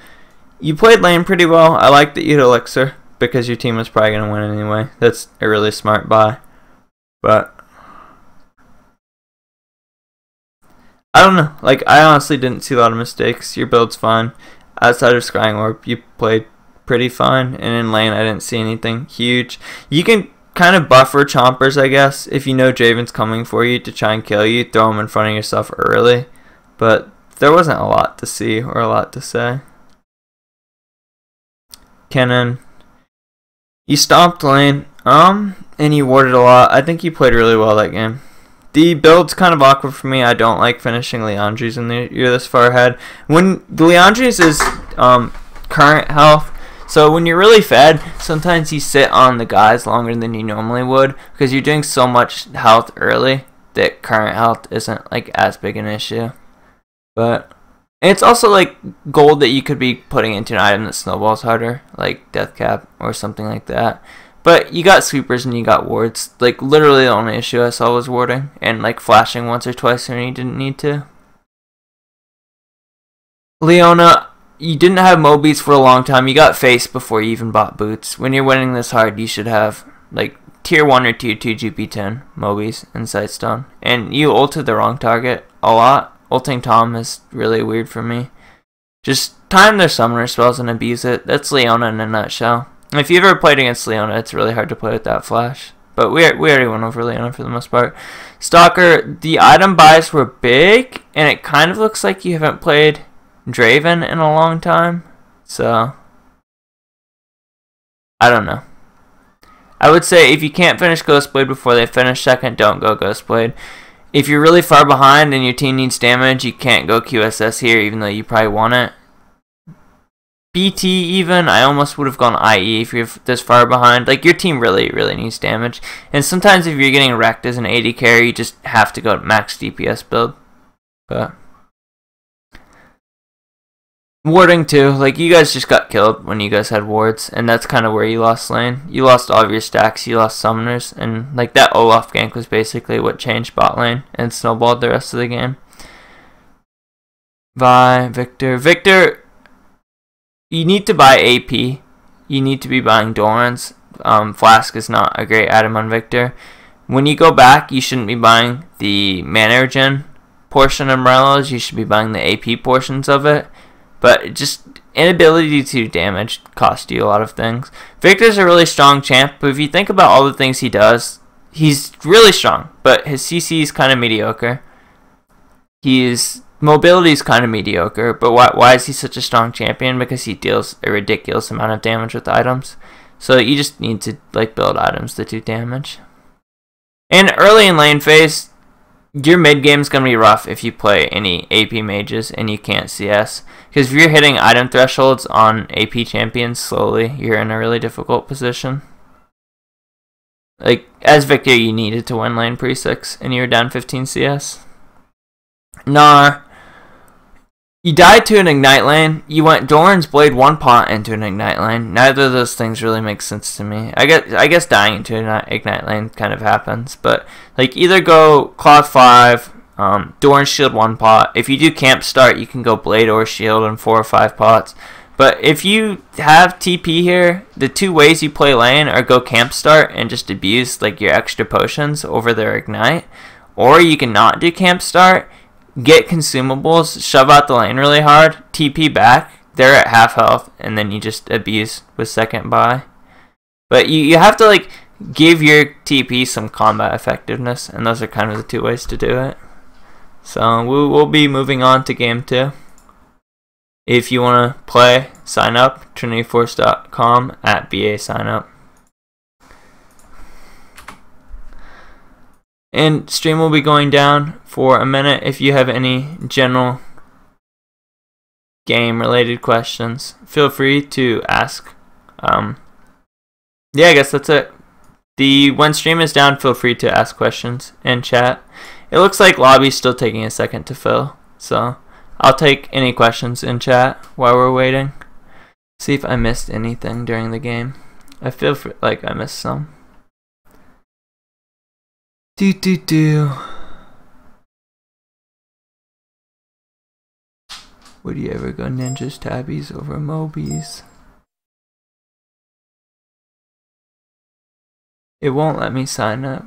You played lane pretty well. I like that you had Elixir, because your team was probably going to win anyway. That's a really smart buy. But I don't know. Like, I honestly didn't see a lot of mistakes. Your build's fine. Outside of Scrying Orb, you played pretty fine. And in lane, I didn't see anything huge. You can kind of buffer chompers, I guess. If you know Draven's coming for you to try and kill you, throw him in front of yourself early. But there wasn't a lot to see or a lot to say. Kennen, you stomped lane, and you warded a lot. I think you played really well that game. The build's kind of awkward for me. I don't like finishing Leandri's and you're this far ahead. When the Leandri's is current health, so when you're really fed, sometimes you sit on the guys longer than you normally would because you're doing so much health early that current health isn't like as big an issue. But it's also like gold that you could be putting into an item that snowballs harder, like Death Cap or something like that. But you got sweepers and you got wards. Like literally the only issue I saw was warding and like flashing once or twice when you didn't need to. Leona, you didn't have Mobies for a long time. You got Face before you even bought boots. When you're winning this hard, you should have like tier 1 or tier 2 GP10 Mobies and Sightstone. And you ulted the wrong target a lot. Ulting Tom is really weird for me. Just time their summoner spells and abuse it. That's Leona in a nutshell. If you've ever played against Leona, it's really hard to play with that flash. But we already went over Leona for the most part. Stalker, the item buys were big, and it kind of looks like you haven't played Draven in a long time. So, I don't know. I would say if you can't finish Ghostblade before they finish second, don't go Ghostblade. If you're really far behind and your team needs damage, you can't go QSS here, even though you probably want it. BT even, I almost would have gone IE if you're this far behind. Like, your team really needs damage. And sometimes if you're getting wrecked as an AD carry, you just have to go max DPS build. But warding too, like, you guys just got killed when you guys had wards, and that's kind of where you lost lane. You lost all of your stacks, you lost summoners, and like that Olaf gank was basically what changed bot lane and snowballed the rest of the game. Vi, Victor, you need to buy AP. You need to be buying Doran's. Flask is not a great item on Victor. When you go back, you shouldn't be buying the mana regen portion of Morello's. You should be buying the AP portions of it. But just inability to damage cost you a lot of things. Victor's a really strong champ, but if you think about all the things he does, he's really strong, but his CC is kind of mediocre. His mobility is kind of mediocre, but why is he such a strong champion? Because he deals a ridiculous amount of damage with items. So you just need to like build items that do damage. And early in lane phase, your mid game is going to be rough if you play any AP mages and you can't CS. Because if you're hitting item thresholds on AP champions slowly, you're in a really difficult position. Like, as Victor, you needed to win lane pre-6 and you were down 15 CS. Nah. You died to an Ignite lane. You went Doran's Blade 1 pot into an Ignite lane. Neither of those things really make sense to me. I guess dying into an Ignite lane kind of happens. But, like, either go Cloud 5, Doran's Shield 1 pot. If you do Camp Start, you can go Blade or Shield in 4 or 5 pots. But if you have TP here, the two ways you play lane are go Camp Start and just abuse, like, your extra potions over their Ignite. Or you can not do Camp Start, get consumables, shove out the lane really hard, TP back, they're at half health, and then you just abuse with second buy. But you have to like give your TP some combat effectiveness, and those are kind of the two ways to do it. So we'll be moving on to game 2. If you want to play, sign up, trinityforce.com @BA sign up. And stream will be going down for a minute. If you have any general game related questions, feel free to ask. Yeah, I guess that's it. When stream is down, feel free to ask questions and chat. It looks like lobby's still taking a second to fill, so I'll take any questions in chat while we're waiting. See if I missed anything during the game. I feel like I missed some. Would you ever go ninjas tabbies over mobies? It won't let me sign up.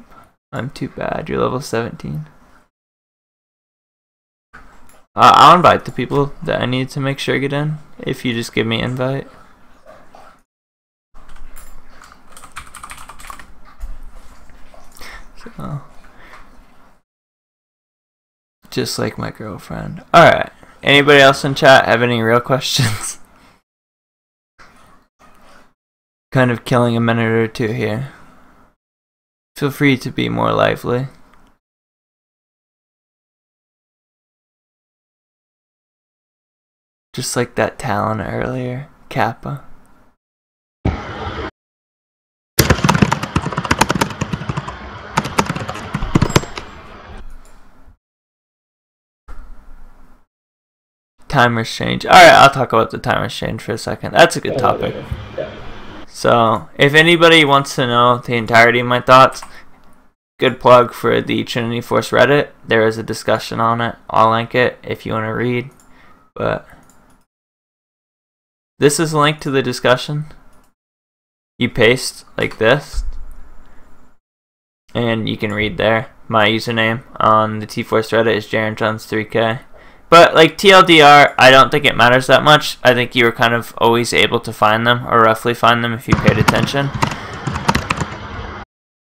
I'm too bad. You're level 17. I'll invite the people that I need to make sure get in, if you just give me an invite. So, just like my girlfriend. Alright. Anybody else in chat have any real questions? Kind of killing a minute or two here. Feel free to be more lively. Just like that Talon earlier, Kappa. Timers change. Alright, I'll talk about the timers change for a second. That's a good topic. So, if anybody wants to know the entirety of my thoughts, good plug for the Trinity Force Reddit. There is a discussion on it. I'll link it if you want to read. But this is a link to the discussion. You paste like this, and you can read there. My username on the T-Force Reddit is JarenJones3K. But like TLDR, I don't think it matters that much. I think you were kind of always able to find them, or roughly find them if you paid attention.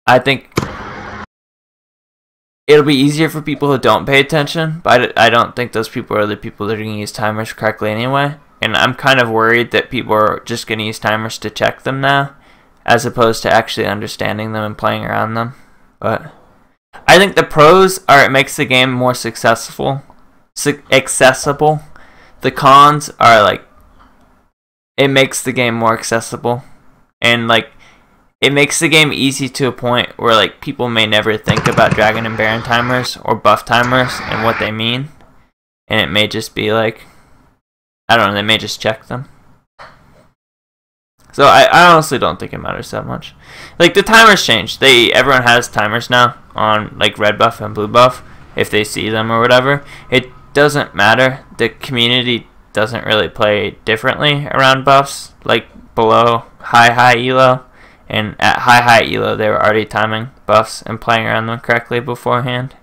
I think it'll be easier for people who don't pay attention, but I don't think those people are the people that are going to use timers correctly anyway. And I'm kind of worried that people are just going to use timers to check them now, as opposed to actually understanding them and playing around them. But I think the pros are it makes the game more accessible. The cons are like it makes the game more accessible, and like it makes the game easy to a point where like people may never think about Dragon and Baron timers or buff timers and what they mean, and it may just be like, I don't know, they may just check them. So I honestly don't think it matters that much. Like the timers change. Everyone has timers now on like red buff and blue buff if they see them or whatever. It doesn't matter. The community doesn't really play differently around buffs, like below high elo, and at high elo they were already timing buffs and playing around them correctly beforehand.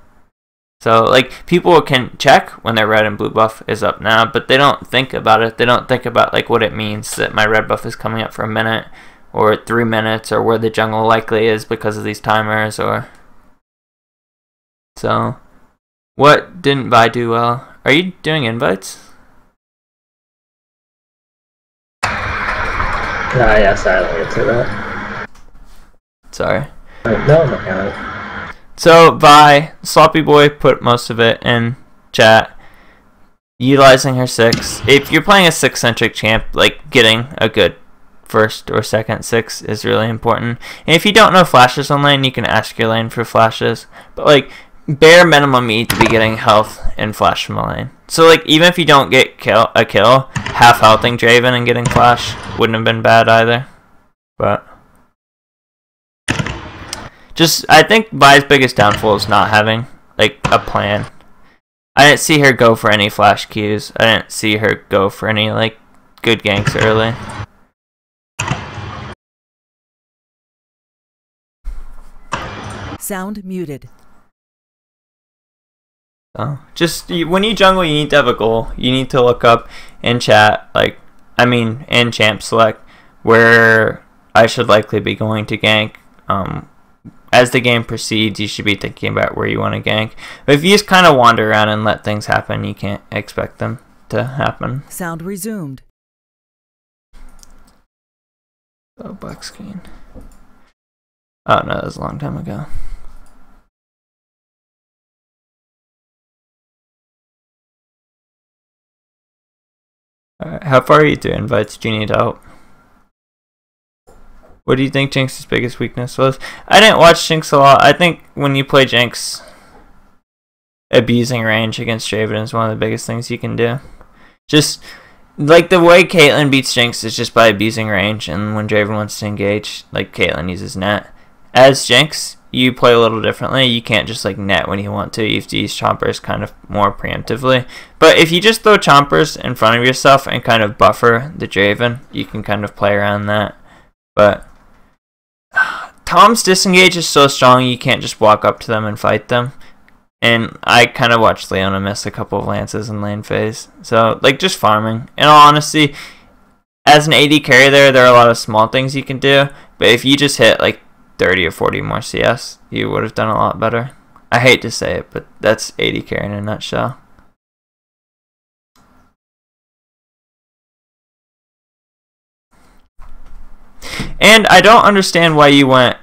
So like people can check when their red and blue buff is up now, but they don't think about it. They don't think about like what it means that my red buff is coming up for a minute or 3 minutes, or where the jungle likely is because of these timers. Or so what didn't Vi do well? Are you doing invites? Yeah, sorry, I didn't get to that. Sorry. No, no. So Vi, Sloppy Boy put most of it in chat. Utilizing her 6. If you're playing a 6-centric champ, like getting a good first or second 6 is really important. And if you don't know flashes on lane, you can ask your lane for flashes. But like bare minimum, you need to be getting health and flash from the lane. So like even if you don't get a kill, half healthing Draven and getting flash wouldn't have been bad either. But just, I think Vi's biggest downfall is not having like a plan. I didn't see her go for any flash Qs. I didn't see her go for any like good ganks early. Sound muted. So just when you jungle, you need to have a goal. You need to look up in chat, like in champ select, where I should likely be going to gank. As the game proceeds, you should be thinking about where you want to gank. But if you just kind of wander around and let things happen, you can't expect them to happen. Sound resumed. Oh, black screen. Oh no, that was a long time ago. Alright, how far are you through invites? Do you need help? What do you think Jinx's biggest weakness was? I didn't watch Jinx a lot. I think when you play Jinx, abusing range against Draven is one of the biggest things you can do. Just like the way Caitlyn beats Jinx is just by abusing range, and when Draven wants to engage, like Caitlyn uses net. As Jinx, you play a little differently. You can't just like net when you want to. You have to use chompers kind of more preemptively. But if you just throw chompers in front of yourself and kind of buffer the Draven, you can kind of play around that. But Tom's disengage is so strong you can't just walk up to them and fight them. And I kind of watched Leona miss a couple of lances in lane phase. So, like, just farming. In all honesty, as an AD carry there are a lot of small things you can do. But if you just hit, like, 30 or 40 more CS, you would have done a lot better. I hate to say it, but that's AD carry in a nutshell. And I don't understand why you went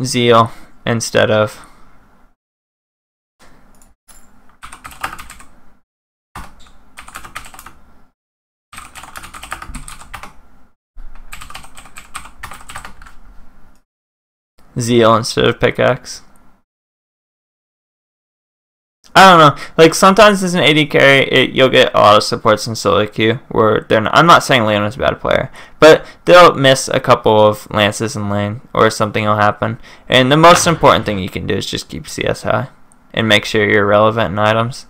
Zeal instead of pickaxe. I don't know. Like sometimes as an AD carry, you'll get a lot of supports in solo queue where they're not. I'm not saying Leona's a bad player, but they'll miss a couple of lances in lane or something will happen. And the most important thing you can do is just keep CS high and make sure you're relevant in items.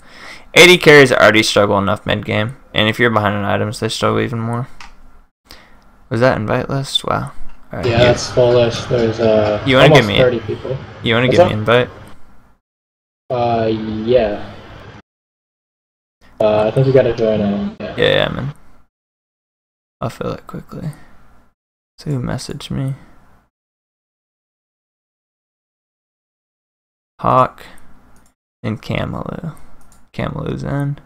AD carries already struggle enough mid game, and if you're behind in items, they struggle even more. Was that invite list? Wow. Right, yeah, that's full list. There's you wanna almost give me 30 people. You want to give me an invite? Yeah. I think you gotta join in. Yeah, man. I'll fill it quickly. So who messaged me? Hawk and Camelou. Camelou's in.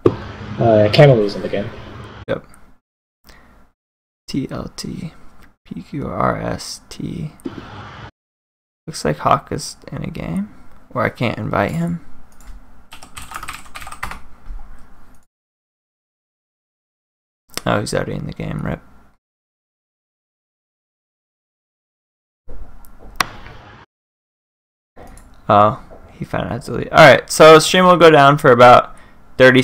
Camelou's in the game. Yep. TLT. PQRST. Looks like Hawk is in a game, or I can't invite him. Oh, he's already in the game, rip. Oh, he found out to delete. Alright, so stream will go down for about 30